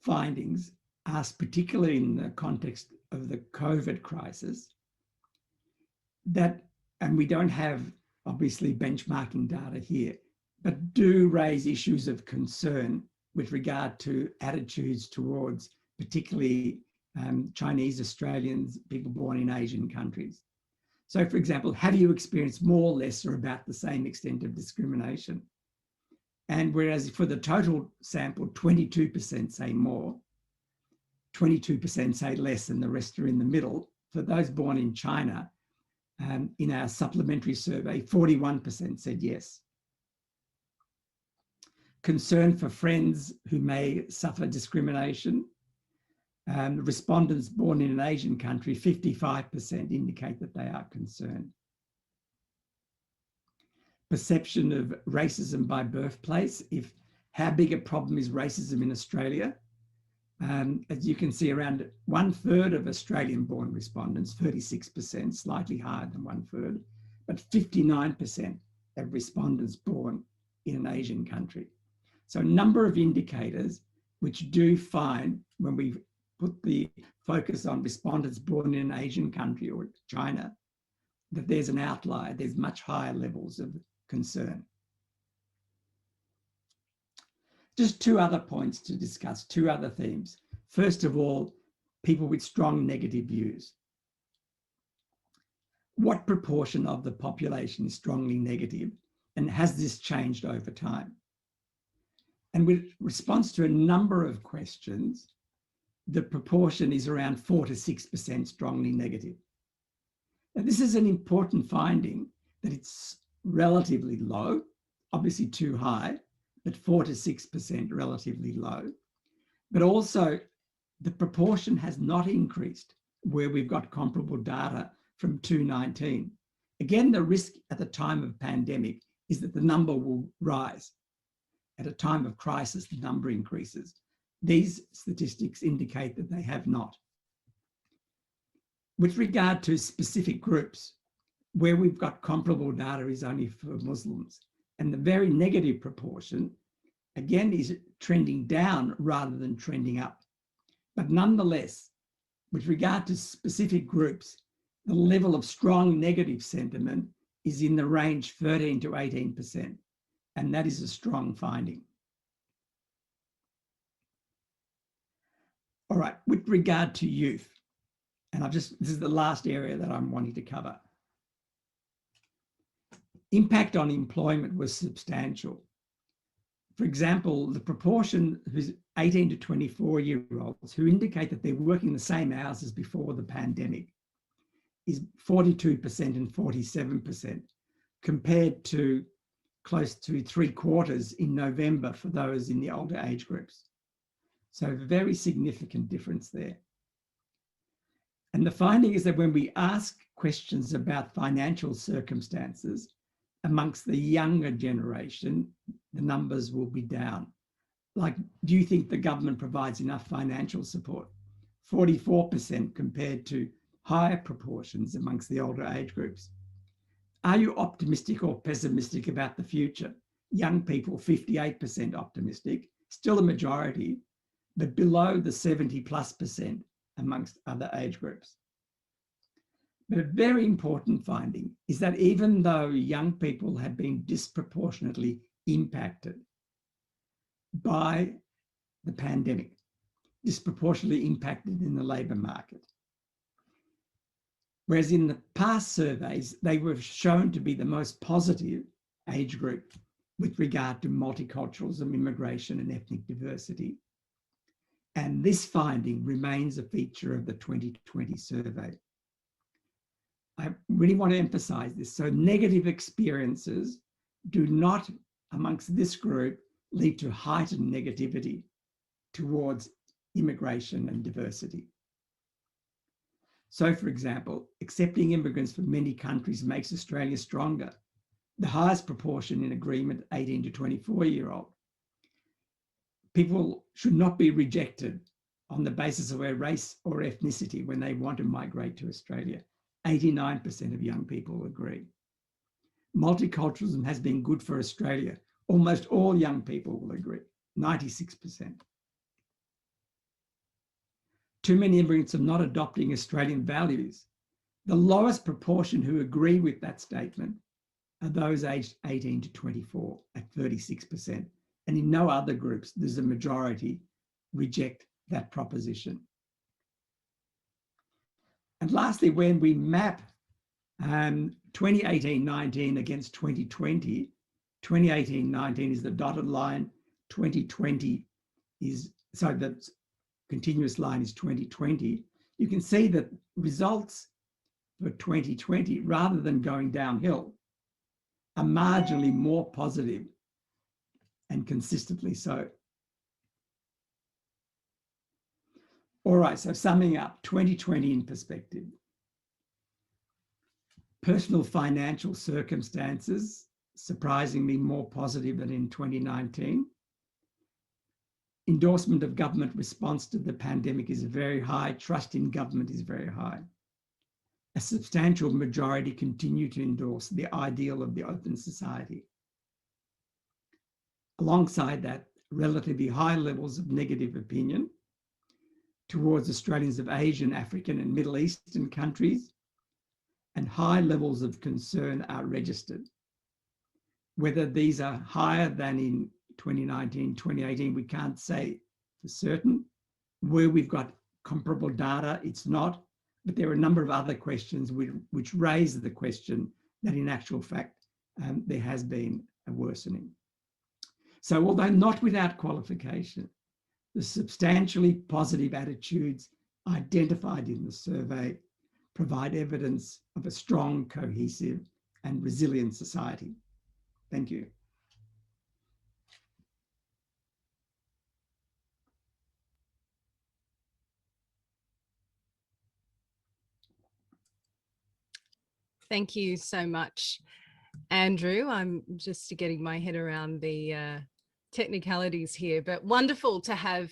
findings asked, particularly in the context of the COVID crisis, that, and we don't have obviously benchmarking data here, but do raise issues of concern with regard to attitudes towards particularly Chinese Australians, people born in Asian countries. So for example, have you experienced more, less, or about the same extent of discrimination? And whereas for the total sample, 22% say more, 22% say less, and the rest are in the middle. For those born in China, in our supplementary survey, 41% said yes. Concern for friends who may suffer discrimination. Respondents born in an Asian country, 55% indicate that they are concerned. Perception of racism by birthplace. How big a problem is racism in Australia? As you can see, around 1/3 of Australian-born respondents, 36%, slightly higher than 1/3, but 59% of respondents born in an Asian country. So a number of indicators which do find, when we put the focus on respondents born in an Asian country or China, that there's an outlier, there's much higher levels of concern. Just 2 other points to discuss, 2 other themes. First of all, people with strong negative views. What proportion of the population is strongly negative, and has this changed over time? And with response to a number of questions, the proportion is around 4 to 6% strongly negative. Now, this is an important finding, that it's relatively low, obviously too high, but 4 to 6% relatively low. But also the proportion has not increased where we've got comparable data from 2019. Again, the risk at the time of pandemic is that the number will rise. At a time of crisis, the number increases. These statistics indicate that they have not. With regard to specific groups, where we've got comparable data is only for Muslims, and the very negative proportion, again, is trending down rather than trending up. But nonetheless, with regard to specific groups, the level of strong negative sentiment is in the range 13 to 18%, and that is a strong finding. All right, with regard to youth, and this is the last area that I'm wanting to cover. Impact on employment was substantial. For example, the proportion who's 18 to 24-year-olds who indicate that they're working the same hours as before the pandemic is 42% and 47%, compared to close to 3/4 in November for those in the older age groups. So a very significant difference there. And the finding is that when we ask questions about financial circumstances amongst the younger generation, the numbers will be down. Like, do you think the government provides enough financial support? 44% compared to higher proportions amongst the older age groups. Are you optimistic or pessimistic about the future? Young people, 58% optimistic, still a majority, but below the 70+% amongst other age groups. But a very important finding is that even though young people have been disproportionately impacted by the pandemic, disproportionately impacted in the labour market, whereas in the past surveys, they were shown to be the most positive age group with regard to multiculturalism, immigration and ethnic diversity. And this finding remains a feature of the 2020 survey. I really want to emphasize this. So negative experiences do not, amongst this group, lead to heightened negativity towards immigration and diversity. So, for example, accepting immigrants from many countries makes Australia stronger. The highest proportion in agreement, 18 to 24-year-old. People should not be rejected on the basis of their race or ethnicity when they want to migrate to Australia. 89% of young people agree. Multiculturalism has been good for Australia. Almost all young people will agree, 96%. Too many immigrants are not adopting Australian values. The lowest proportion who agree with that statement are those aged 18 to 24 at 36%. And in no other groups does a majority reject that proposition. And lastly, when we map 2018-19 against 2020, 2018-19 is the dotted line, 2020 is, so the continuous line is 2020. You can see that results for 2020, rather than going downhill, are marginally more positive and consistently so. All right, so summing up, 2020 in perspective. Personal financial circumstances, surprisingly more positive than in 2019. Endorsement of government response to the pandemic is very high. Trust in government is very high. A substantial majority continue to endorse the ideal of the open society. Alongside that, relatively high levels of negative opinion towards Australians of Asian, African and Middle Eastern countries, and high levels of concern are registered. Whether these are higher than in 2019, 2018, we can't say for certain. Where we've got comparable data, it's not, but there are a number of other questions which raise the question that in actual fact, there has been a worsening. So although not without qualification, The substantially positive attitudes identified in the survey provide evidence of a strong, cohesive and resilient society. Thank you. Thank you so much, Andrew. I'm just getting my head around the technicalities here, but wonderful to have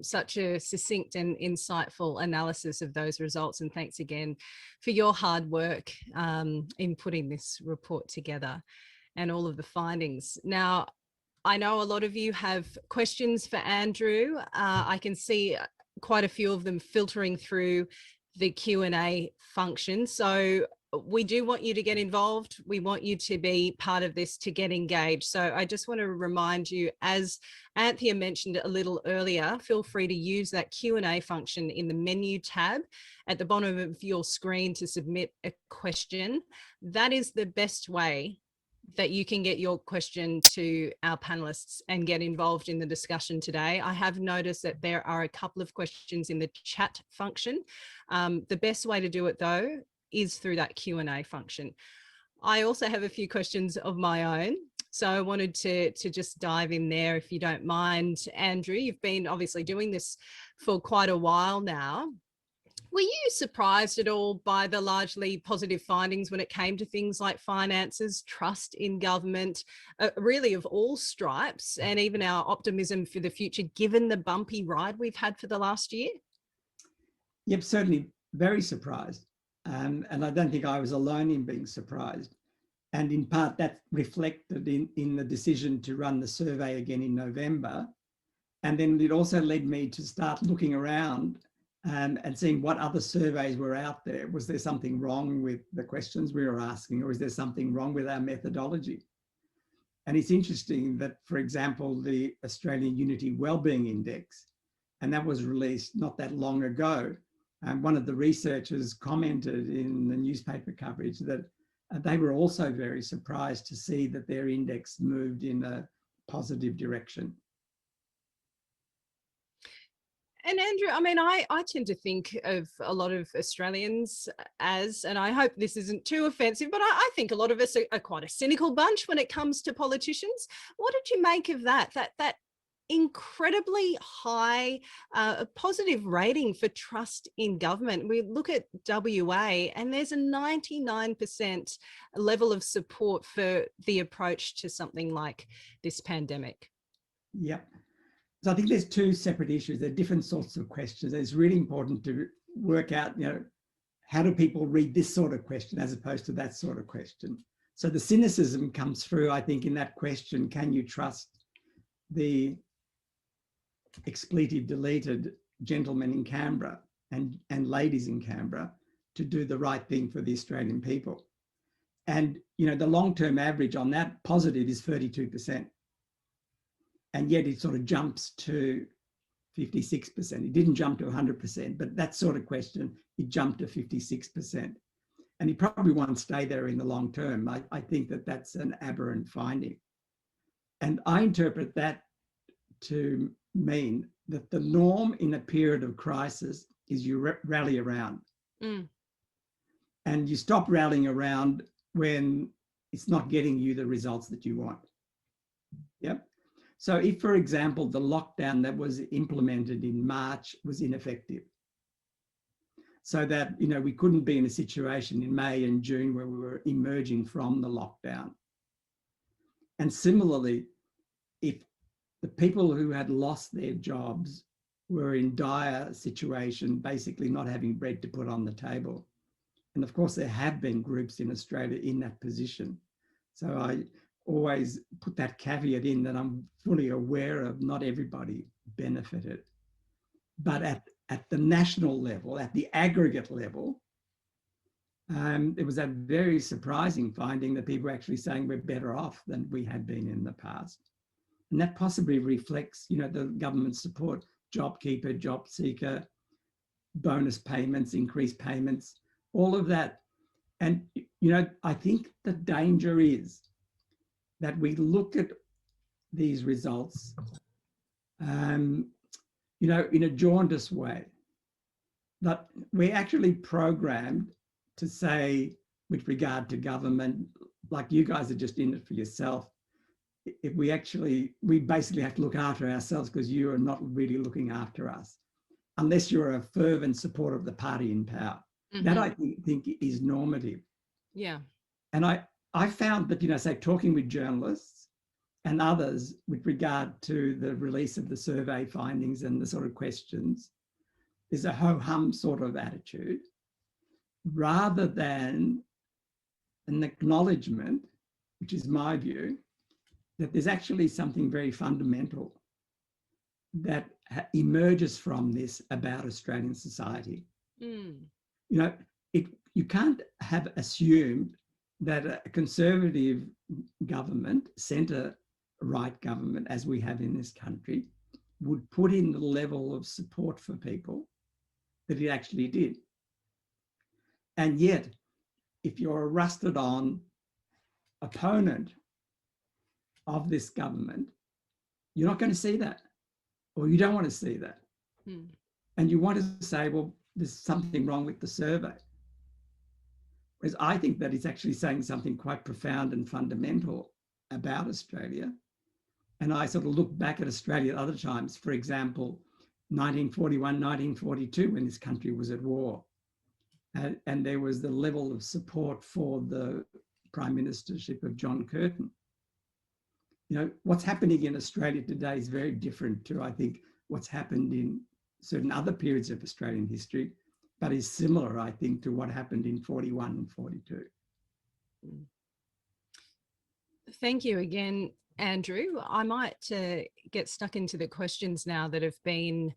such a succinct and insightful analysis of those results. And thanks again for your hard work in putting this report together and all of the findings. Now, I know a lot of you have questions for Andrew. I can see quite a few of them filtering through the Q&A function. So we do want you to get involved. We want you to be part of this, to get engaged. So I just want to remind you, as Anthea mentioned a little earlier, feel free to use that Q&A function in the menu tab at the bottom of your screen to submit a question. That is the best way that you can get your question to our panelists and get involved in the discussion today. I have noticed that there are a couple of questions in the chat function. The best way to do it, though, is through that Q&A function. I also have a few questions of my own, so I wanted to just dive in there, if you don't mind. Andrew, you've been obviously doing this for quite a while now. Were you surprised at all by the largely positive findings when it came to things like finances, trust in government, really of all stripes, and even our optimism for the future, given the bumpy ride we've had for the last year? Yep, certainly very surprised. And I don't think I was alone in being surprised. And in part, that reflected in the decision to run the survey again in November. And then it also led me to start looking around and seeing what other surveys were out there. Was there something wrong with the questions we were asking, or is there something wrong with our methodology? And it's interesting that, for example, the Australian Unity Wellbeing Index, and that was released not that long ago, and one of the researchers commented in the newspaper coverage that they were also very surprised to see that their index moved in a positive direction. And Andrew, I mean, I tend to think of a lot of Australians as, and I hope this isn't too offensive, but I think a lot of us are quite a cynical bunch when it comes to politicians. What did you make of that incredibly high positive rating for trust in government? We look at WA and there's a 99% level of support for the approach to something like this pandemic. Yep. So I think there's two separate issues. There are different sorts of questions. It's really important to work out, how do people read this sort of question as opposed to that sort of question? So the cynicism comes through, I think, in that question: can you trust the expletive deleted gentlemen in Canberra and ladies in Canberra to do the right thing for the Australian people? And, the long-term average on that positive is 32%. And yet it sort of jumps to 56%. It didn't jump to 100%, but that sort of question, it jumped to 56%. And it probably won't stay there in the long term. I think that that's an aberrant finding. And I interpret that to mean that the norm in a period of crisis is you rally around. And you stop rallying around when it's not getting you the results that you want. Yep. So if, for example, the lockdown that was implemented in March was ineffective, so that, we couldn't be in a situation in May and June where we were emerging from the lockdown. And similarly, if the people who had lost their jobs were in dire situation, basically not having bread to put on the table. And of course, there have been groups in Australia in that position. So I always put that caveat in that I'm fully aware of not everybody benefited. But at the national level, at the aggregate level, it was a very surprising finding that people were actually saying we're better off than we had been in the past. And that possibly reflects, the government support, JobKeeper, JobSeeker, bonus payments, increased payments, all of that. And, I think the danger is that we look at these results you know, in a jaundiced way. That we're actually programmed to say, with regard to government, like you guys are just in it for yourself. If we basically have to look after ourselves because you are not really looking after us, unless you're a fervent supporter of the party in power. Mm-hmm. That I think is normative. Yeah. And I found that, you know, say talking with journalists and others with regard to the release of the survey findings and the sort of questions, is a ho-hum sort of attitude rather than an acknowledgement, which is my view, that there's actually something very fundamental that emerges from this about Australian society. You know, you can't have assumed that a conservative government, centre-right government, as we have in this country, would put in the level of support for people that it actually did. And yet, if you're a rusted-on opponent of this government, you're not going to see that, or you don't want to see that. And you want to say, well, there's something wrong with the survey. Whereas I think that it's actually saying something quite profound and fundamental about Australia. And I sort of look back at Australia at other times, for example, 1941, 1942, when this country was at war. And there was the level of support for the Prime Ministership of John Curtin. You know, what's happening in Australia today is very different to, I think, what's happened in certain other periods of Australian history, but is similar, I think, to what happened in 41 and 42. Thank you again, Andrew. I might get stuck into the questions now that have been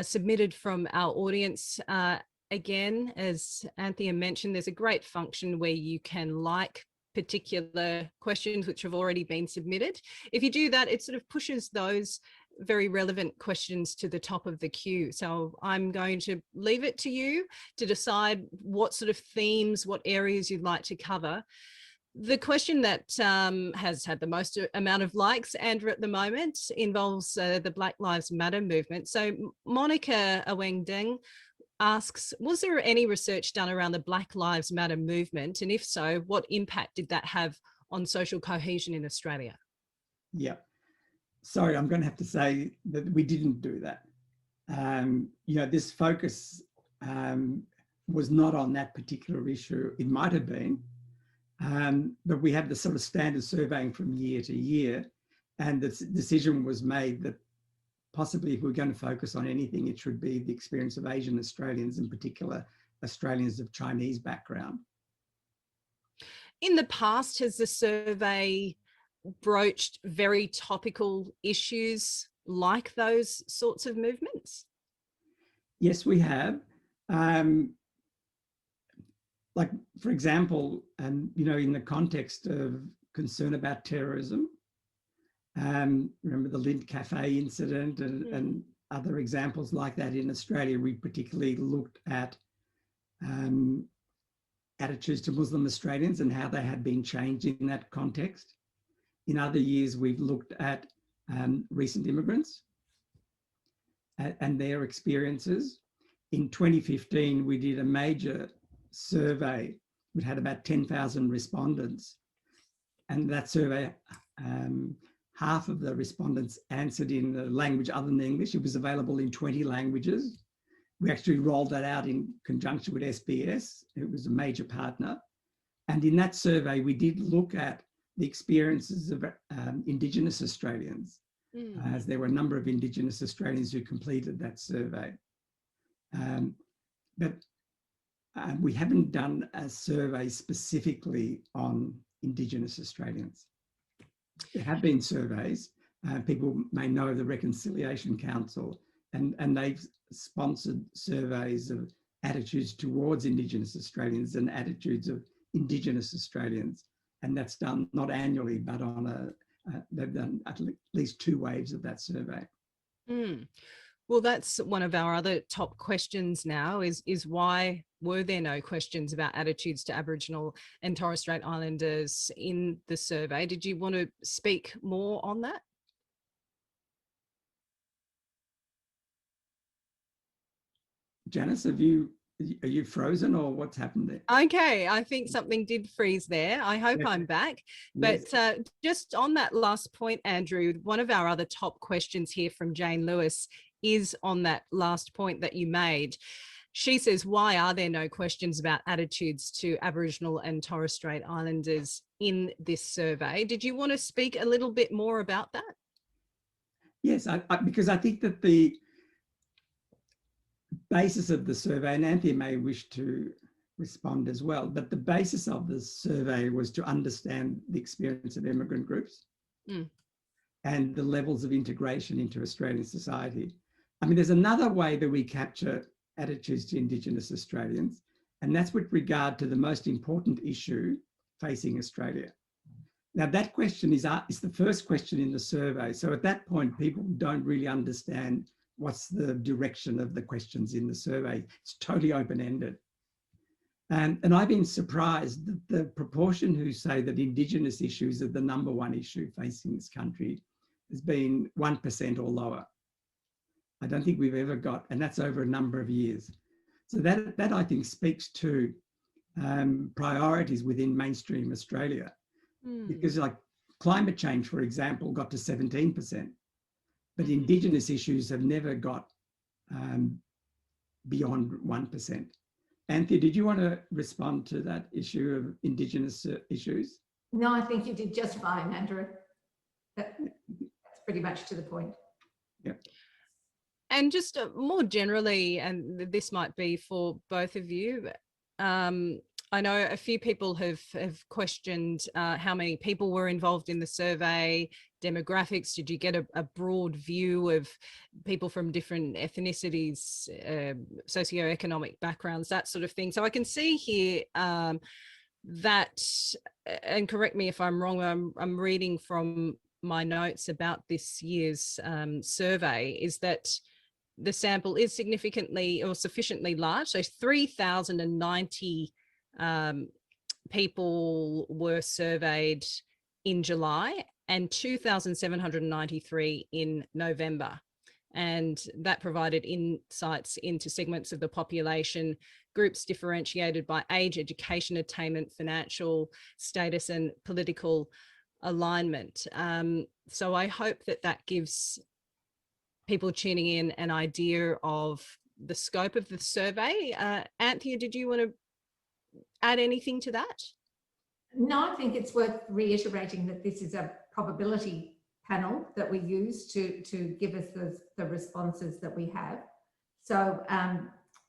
submitted from our audience. Again, as Anthea mentioned, there's a great function where you can like particular questions which have already been submitted. If you do that, it sort of pushes those very relevant questions to the top of the queue. So I'm going to leave it to you to decide what sort of themes, what areas you'd like to cover. The question that has had the most amount of likes, Andrew, at the moment involves the Black Lives Matter movement. So Monica Aweng-Deng asks, was there any research done around the Black Lives Matter movement? And if so, what impact did that have on social cohesion in Australia? Yeah. Sorry, I'm going to have to say that we didn't do that. You know, this focus was not on that particular issue. It might have been, but we had the sort of standard surveying from year to year, and the decision was made that possibly if we're going to focus on anything, it should be the experience of Asian Australians, in particular Australians of Chinese background. In the past, has the survey broached very topical issues like those sorts of movements? Yes, we have. Like, for example, you know, in the context of concern about terrorism, remember the Lindt Cafe incident and other examples like that in Australia, we particularly looked at attitudes to Muslim Australians and how they had been changed in that context. In other years, we've looked at recent immigrants and their experiences. In 2015, we did a major survey which had about 10,000 respondents. And that survey, half of the respondents answered in a language other than English. It was available in 20 languages. We actually rolled that out in conjunction with SBS. It was a major partner. And in that survey, we did look at the experiences of Indigenous Australians, as there were a number of Indigenous Australians who completed that survey. But we haven't done a survey specifically on Indigenous Australians. There have been surveys. People may know the Reconciliation Council, and they've sponsored surveys of attitudes towards Indigenous Australians and attitudes of Indigenous Australians. And that's done not annually, but on they've done at least 2 waves of that survey. Well, that's one of our other top questions now is why were there no questions about attitudes to Aboriginal and Torres Strait Islanders in the survey? Did you want to speak more on that? Janice, are you frozen or what's happened there? Okay, I think something did freeze there. I hope I'm back. But Yes. just on that last point, Andrew, one of our other top questions here from Jane Lewis is on that last point that you made. She says, why are there no questions about attitudes to Aboriginal and Torres Strait Islanders in this survey? Did you want to speak a little bit more about that? Yes, because I think that the basis of the survey, and Anthea may wish to respond as well, but the basis of the survey was to understand the experience of immigrant groups and the levels of integration into Australian society. I mean, there's another way that we capture attitudes to Indigenous Australians, and that's with regard to the most important issue facing Australia. Now, that question is the first question in the survey. So at that point, people don't really understand what's the direction of the questions in the survey. It's totally open-ended. And I've been surprised that the proportion who say that Indigenous issues are the number one issue facing this country has been 1% or lower. I don't think we've ever got, and that's over a number of years. So that I think speaks to priorities within mainstream Australia. Because like climate change, for example, got to 17%, but Indigenous issues have never got beyond 1%. Anthea, did you want to respond to that issue of Indigenous issues? No, I think you did just fine, Andrew. That's pretty much to the point. Yeah. And just more generally, and this might be for both of you, I know a few people have questioned how many people were involved in the survey, demographics. Did you get a broad view of people from different ethnicities, socioeconomic backgrounds, that sort of thing? So I can see here that, and correct me if I'm wrong, I'm reading from my notes about this year's survey, is that the sample is significantly or sufficiently large. So 3,090 people were surveyed in July and 2,793 in November. And that provided insights into segments of the population, groups differentiated by age, education attainment, financial status, and political alignment. So I hope that gives people tuning in an idea of the scope of the survey. Anthea, did you want to add anything to that? No, I think it's worth reiterating that this is a probability panel that we use to give us the responses that we have. So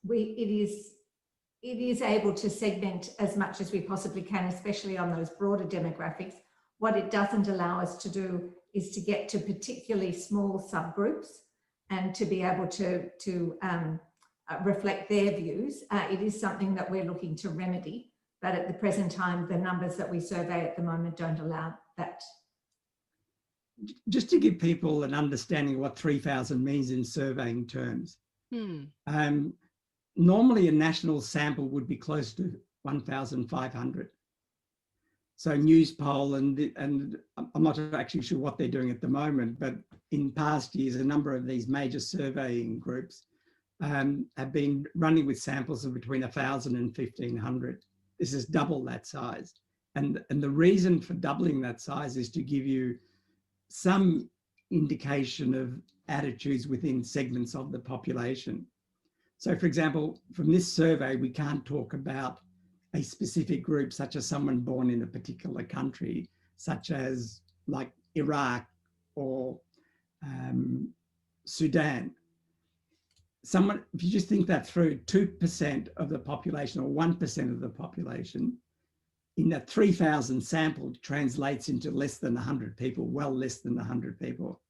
it is able to segment as much as we possibly can, especially on those broader demographics. What it doesn't allow us to do is to get to particularly small subgroups and to be able to reflect their views. It is something that we're looking to remedy, but at the present time, the numbers that we survey at the moment don't allow that. Just to give people an understanding of what 3,000 means in surveying terms. Normally a national sample would be close to 1,500. So news poll, and I'm not actually sure what they're doing at the moment, but in past years, a number of these major surveying groups have been running with samples of between 1,000 and 1,500. This is double that size. And the reason for doubling that size is to give you some indication of attitudes within segments of the population. So for example, from this survey, we can't talk about a specific group, such as someone born in a particular country, such as like Iraq or Sudan. If you just think that through, 2% of the population or 1% of the population in that 3,000 sample translates into less than 100 people, well less than 100 people.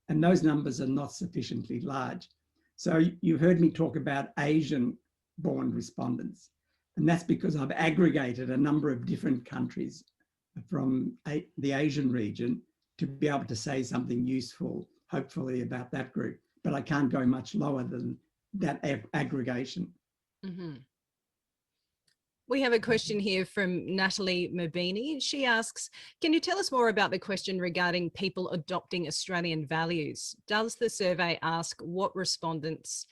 And those numbers are not sufficiently large. So you heard me talk about Asian-born respondents. And that's because I've aggregated a number of different countries from the Asian region to be able to say something useful, hopefully, about that group. But I can't go much lower than that aggregation. Mm-hmm. We have a question here from Natalie Mabini. She asks, can you tell us more about the question regarding people adopting Australian values? Does the survey ask what respondents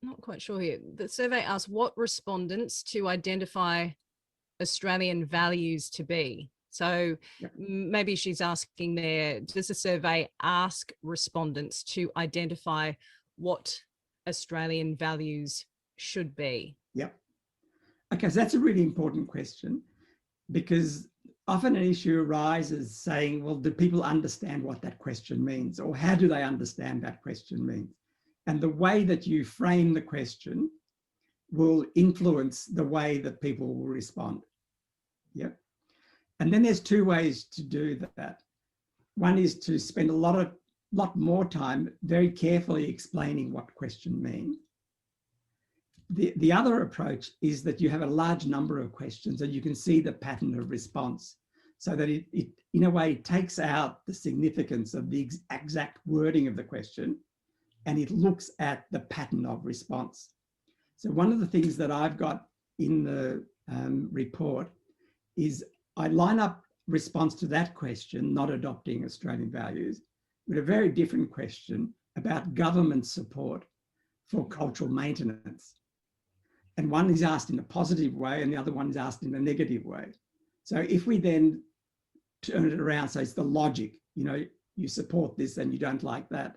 not quite sure here. The survey asks what respondents to identify Australian values to be. So maybe she's asking there, does the survey ask respondents to identify what Australian values should be? Yep. Okay, so that's a really important question, because often an issue arises saying, well, do people understand what that question means? Or how do they understand that question means? And the way that you frame the question will influence the way that people will respond. Yep. And then there's two ways to do that. One is to spend a lot more time very carefully explaining what question means. The other approach is that you have a large number of questions and you can see the pattern of response, so that it in a way takes out the significance of the exact wording of the question and it looks at the pattern of response. So one of the things that I've got in the report is I line up response to that question, not adopting Australian values, with a very different question about government support for cultural maintenance. And one is asked in a positive way and the other one is asked in a negative way. So if we then turn it around, so it's the logic, you know, you support this and you don't like that.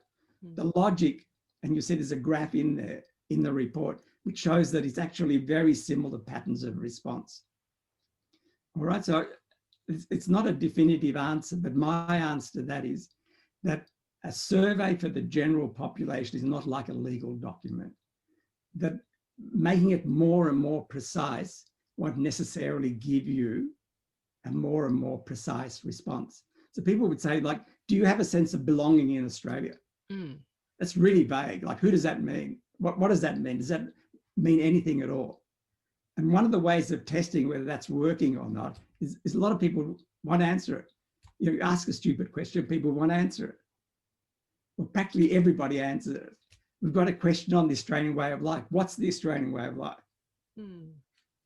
The logic, and you see there's a graph in there in the report, which shows that it's actually very similar patterns of response. All right, so it's not a definitive answer, but my answer to that is that a survey for the general population is not like a legal document. That making it more and more precise won't necessarily give you a more and more precise response. So people would say, like, do you have a sense of belonging in Australia? That's really vague. Like, who does that mean? What does that mean? Does that mean anything at all? And one of the ways of testing whether that's working or not is a lot of people won't answer it. You ask a stupid question, people won't answer it. Well, practically everybody answers it. We've got a question on the Australian way of life. What's the Australian way of life? And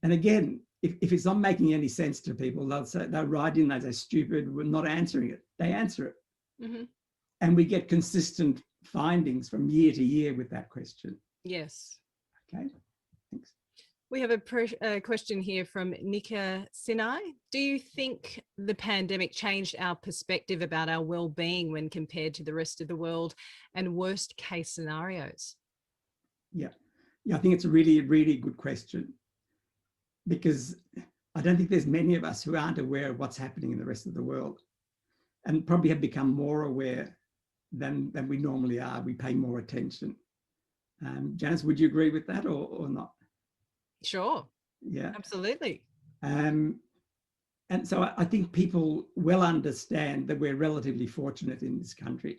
again, if it's not making any sense to people, they'll write in, they say, stupid, we're not answering it. They answer it. And we get consistent findings from year to year with that question. Yes. Okay, thanks. We have a question here from Nika Sinai. Do you think the pandemic changed our perspective about our well-being when compared to the rest of the world and worst case scenarios? Yeah, I think it's a really, really good question, because I don't think there's many of us who aren't aware of what's happening in the rest of the world, and probably have become more aware than we normally are. We pay more attention. Janice, would you agree with that or not? Sure. Yeah, absolutely. And so I think people well understand that we're relatively fortunate in this country.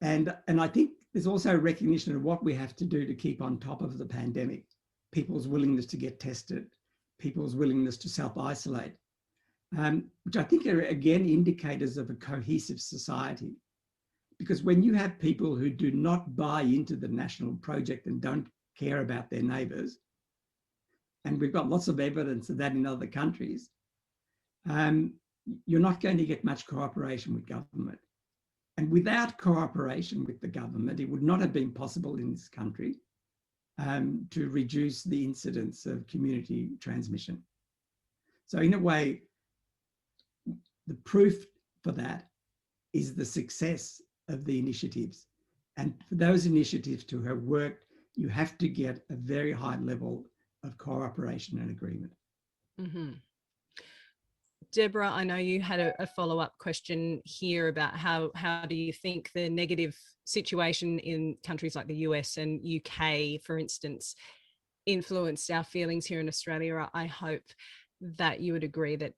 And I think there's also a recognition of what we have to do to keep on top of the pandemic. People's willingness to get tested, people's willingness to self-isolate, which I think are, again, indicators of a cohesive society. Because when you have people who do not buy into the national project and don't care about their neighbours, and we've got lots of evidence of that in other countries, you're not going to get much cooperation with government. And without cooperation with the government, it would not have been possible in this country to reduce the incidence of community transmission. So in a way, the proof for that is the success of the initiatives. And for those initiatives to have worked, you have to get a very high level of cooperation and agreement. Deborah, I know you had a follow-up question here about how do you think the negative situation in countries like the US and UK, for instance, influenced our feelings here in Australia. I hope that you would agree that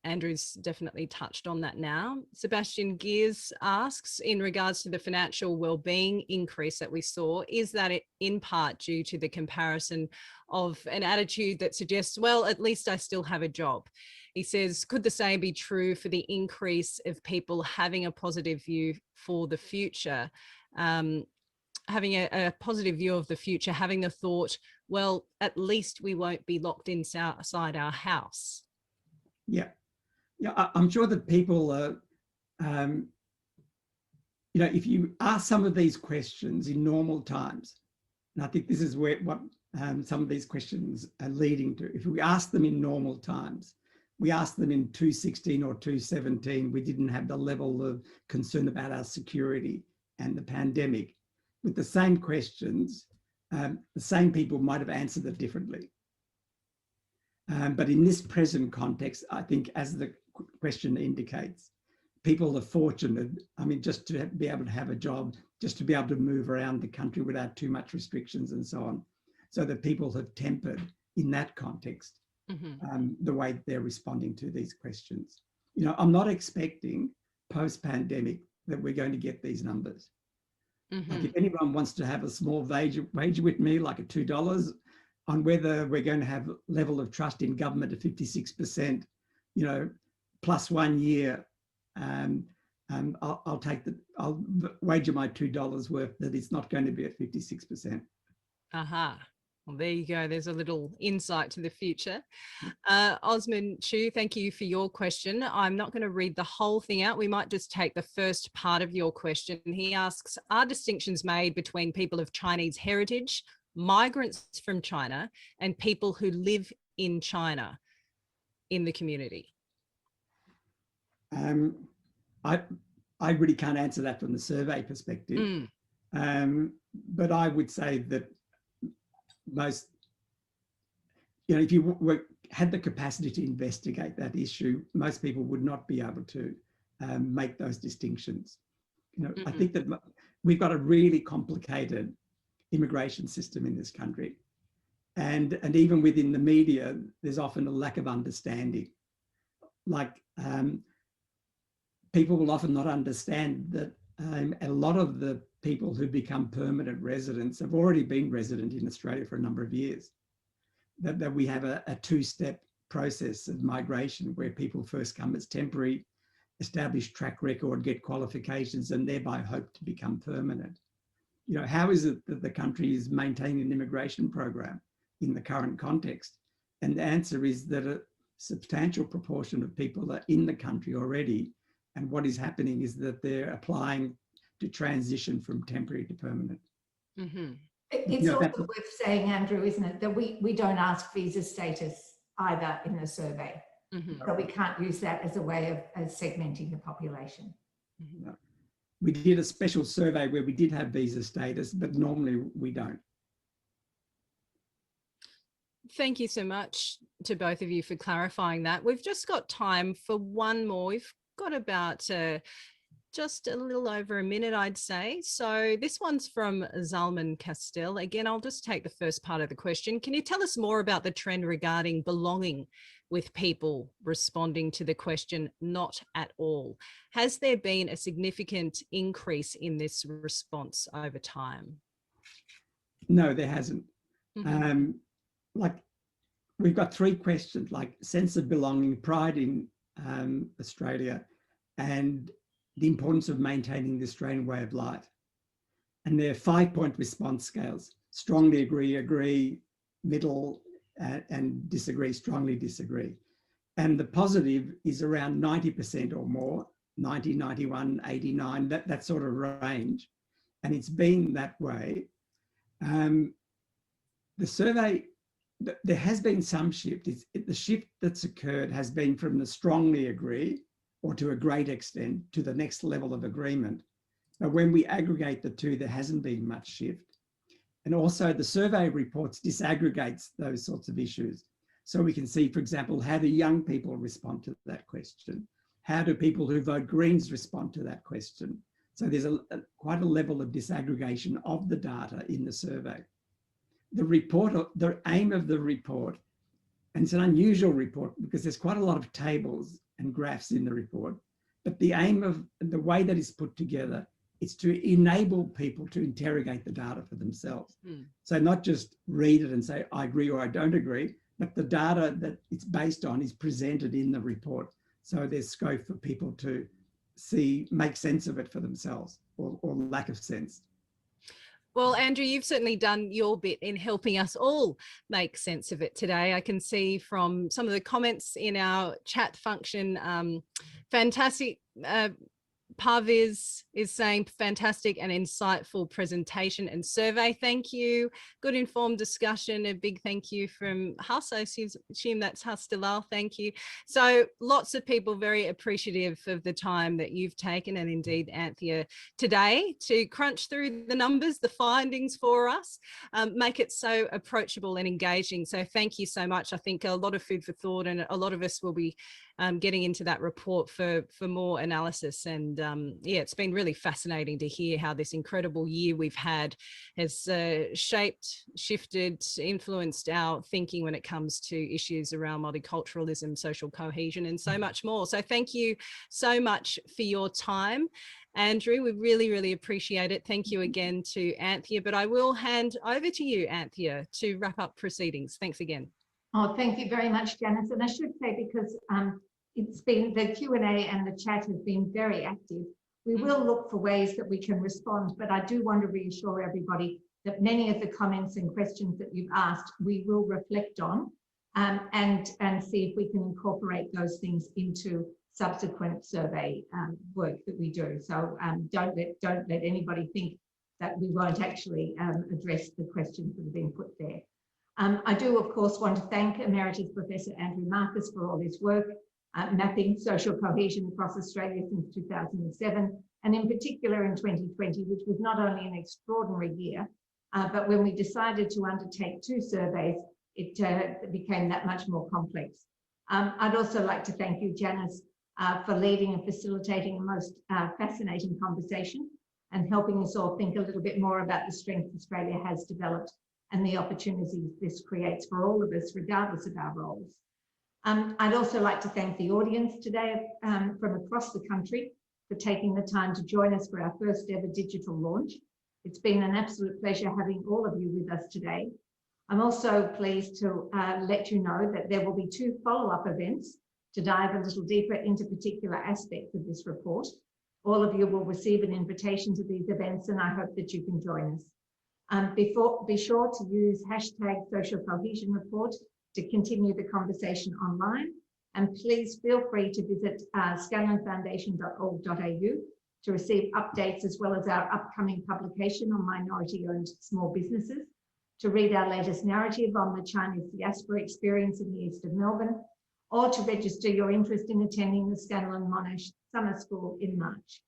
Andrew's definitely touched on that now. Sebastian Gears asks, in regards to the financial well-being increase that we saw, is that in part due to the comparison of an attitude that suggests, well, at least I still have a job? He says, could the same be true for the increase of people having a positive view for the future? Having a positive view of the future, having the thought, well, at least we won't be locked inside our house. Yeah, I'm sure that people, if you ask some of these questions in normal times, And I think this is where what some of these questions are leading to. If we ask them in normal times, we asked them in 2016 or 2017, we didn't have the level of concern about our security and the pandemic. With the same questions, the same people might have answered it differently. But in this present context, I think, as the question indicates, people are fortunate, I mean, just to be able to have a job, just to be able to move around the country without too much restrictions and so on, so that people have tempered in that context the way they're responding to these questions. You know, I'm not expecting post-pandemic that we're going to get these numbers. Like, if anyone wants to have a small wager with me, like a $2, on whether we're going to have level of trust in government of 56%, you know, plus 1 year, I'll take the, I'll wager my $2 worth that it's not going to be at 56%. Aha. Well, there you go. There's a little insight to the future. Osman Chu, thank you for your question. I'm not going to read the whole thing out. We might just take the first part of your question. He asks, are distinctions made between people of Chinese heritage, migrants from China, and people who live in China in the community? I really can't answer that from the survey perspective. But I would say that most, you know, if you had the capacity to investigate that issue, most people would not be able to make those distinctions. You know, I think that we've got a really complicated immigration system in this country. And even within the media, there's often a lack of understanding. Like, people will often not understand that a lot of the people who become permanent residents have already been resident in Australia for a number of years. That we have a two-step process of migration where people first come as temporary, establish track record, get qualifications, and thereby hope to become permanent. You know, how is it that the country is maintaining an immigration program in the current context? And the answer is that a substantial proportion of people are in the country already. And what is happening is that they're applying to transition from temporary to permanent. It's also worth saying, Andrew, isn't it, that we don't ask visa status either in the survey. So we can't use that as a way of segmenting the population. No. We did a special survey where we did have visa status, but normally we don't. Thank you so much to both of you for clarifying that. We've just got time for one more. We've got about just a little over a minute, I'd say. So this one's from Zalman Castell. Again, I'll just take the first part of the question. Can you tell us more about the trend regarding belonging with people responding to the question, not at all? Has there been a significant increase in this response over time? No, there hasn't. Like, we've got three questions, like sense of belonging, pride in Australia, and the importance of maintaining the Australian way of life. And there are 5-point response scales: strongly agree, agree, middle, and disagree, strongly disagree. And the positive is around 90% or more, 90, 91, 89, that sort of range. And it's been that way. The survey, there has been some shift. The shift that's occurred has been from the strongly agree, or to a great extent, to the next level of agreement. But when we aggregate the two, there hasn't been much shift. And also the survey reports disaggregates those sorts of issues. So we can see, for example, how do young people respond to that question? How do people who vote Greens respond to that question? So there's quite a level of disaggregation of the data in the survey. The report, the aim of the report, and it's an unusual report because there's quite a lot of tables and graphs in the report, but the aim of the way that it's put together is to enable people to interrogate the data for themselves. So not just read it and say, I agree or I don't agree, but the data that it's based on is presented in the report. So there's scope for people to make sense of it for themselves, or lack of sense. Well, Andrew, you've certainly done your bit in helping us all make sense of it today. I can see from some of the comments in our chat function, fantastic Parviz is saying fantastic and insightful presentation and survey. Thank you. Good informed discussion. A big thank you from Huss. I assume that's Huss Dalal. Thank you. So lots of people very appreciative of the time that you've taken, and indeed Anthea, today to crunch through the numbers, the findings for us, make it so approachable and engaging. So thank you so much. I think a lot of food for thought, and a lot of us will be getting into that report for more analysis. And yeah, it's been really fascinating to hear how this incredible year we've had has shaped, shifted, influenced our thinking when it comes to issues around multiculturalism, social cohesion, and so much more. So thank you so much for your time, Andrew. We really, really appreciate it. Thank you again to Anthea, but I will hand over to you, Anthea, to wrap up proceedings. Thanks again. Oh, thank you very much, Janice. And I should say, because it's been, the Q&A and the chat have been very active, we will look for ways that we can respond, but I do want to reassure everybody that many of the comments and questions that you've asked, we will reflect on and see if we can incorporate those things into subsequent survey work that we do. So don't let anybody think that we won't actually address the questions that have been put there. I do, of course, want to thank Emeritus Professor Andrew Markus for all his work mapping social cohesion across Australia since 2007, and in particular in 2020, which was not only an extraordinary year, but when we decided to undertake 2 surveys, it became that much more complex. I'd also like to thank you, Janice, for leading and facilitating a most fascinating conversation and helping us all think a little bit more about the strength Australia has developed and the opportunities this creates for all of us, regardless of our roles. I'd also like to thank the audience today from across the country for taking the time to join us for our first ever digital launch. It's been an absolute pleasure having all of you with us today. I'm also pleased to let you know that there will be 2 follow-up events to dive a little deeper into particular aspects of this report. All of you will receive an invitation to these events, and I hope that you can join us. Be sure to use #SocialCohesionReport to continue the conversation online, and please feel free to visit Scanlon-Foundation.org.au to receive updates, as well as our upcoming publication on minority-owned small businesses, to read our latest narrative on the Chinese diaspora experience in the east of Melbourne, or to register your interest in attending the Scanlon-Monash Summer School in March.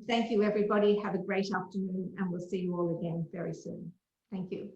Thank you, everybody. Have a great afternoon, and we'll see you all again very soon. Thank you.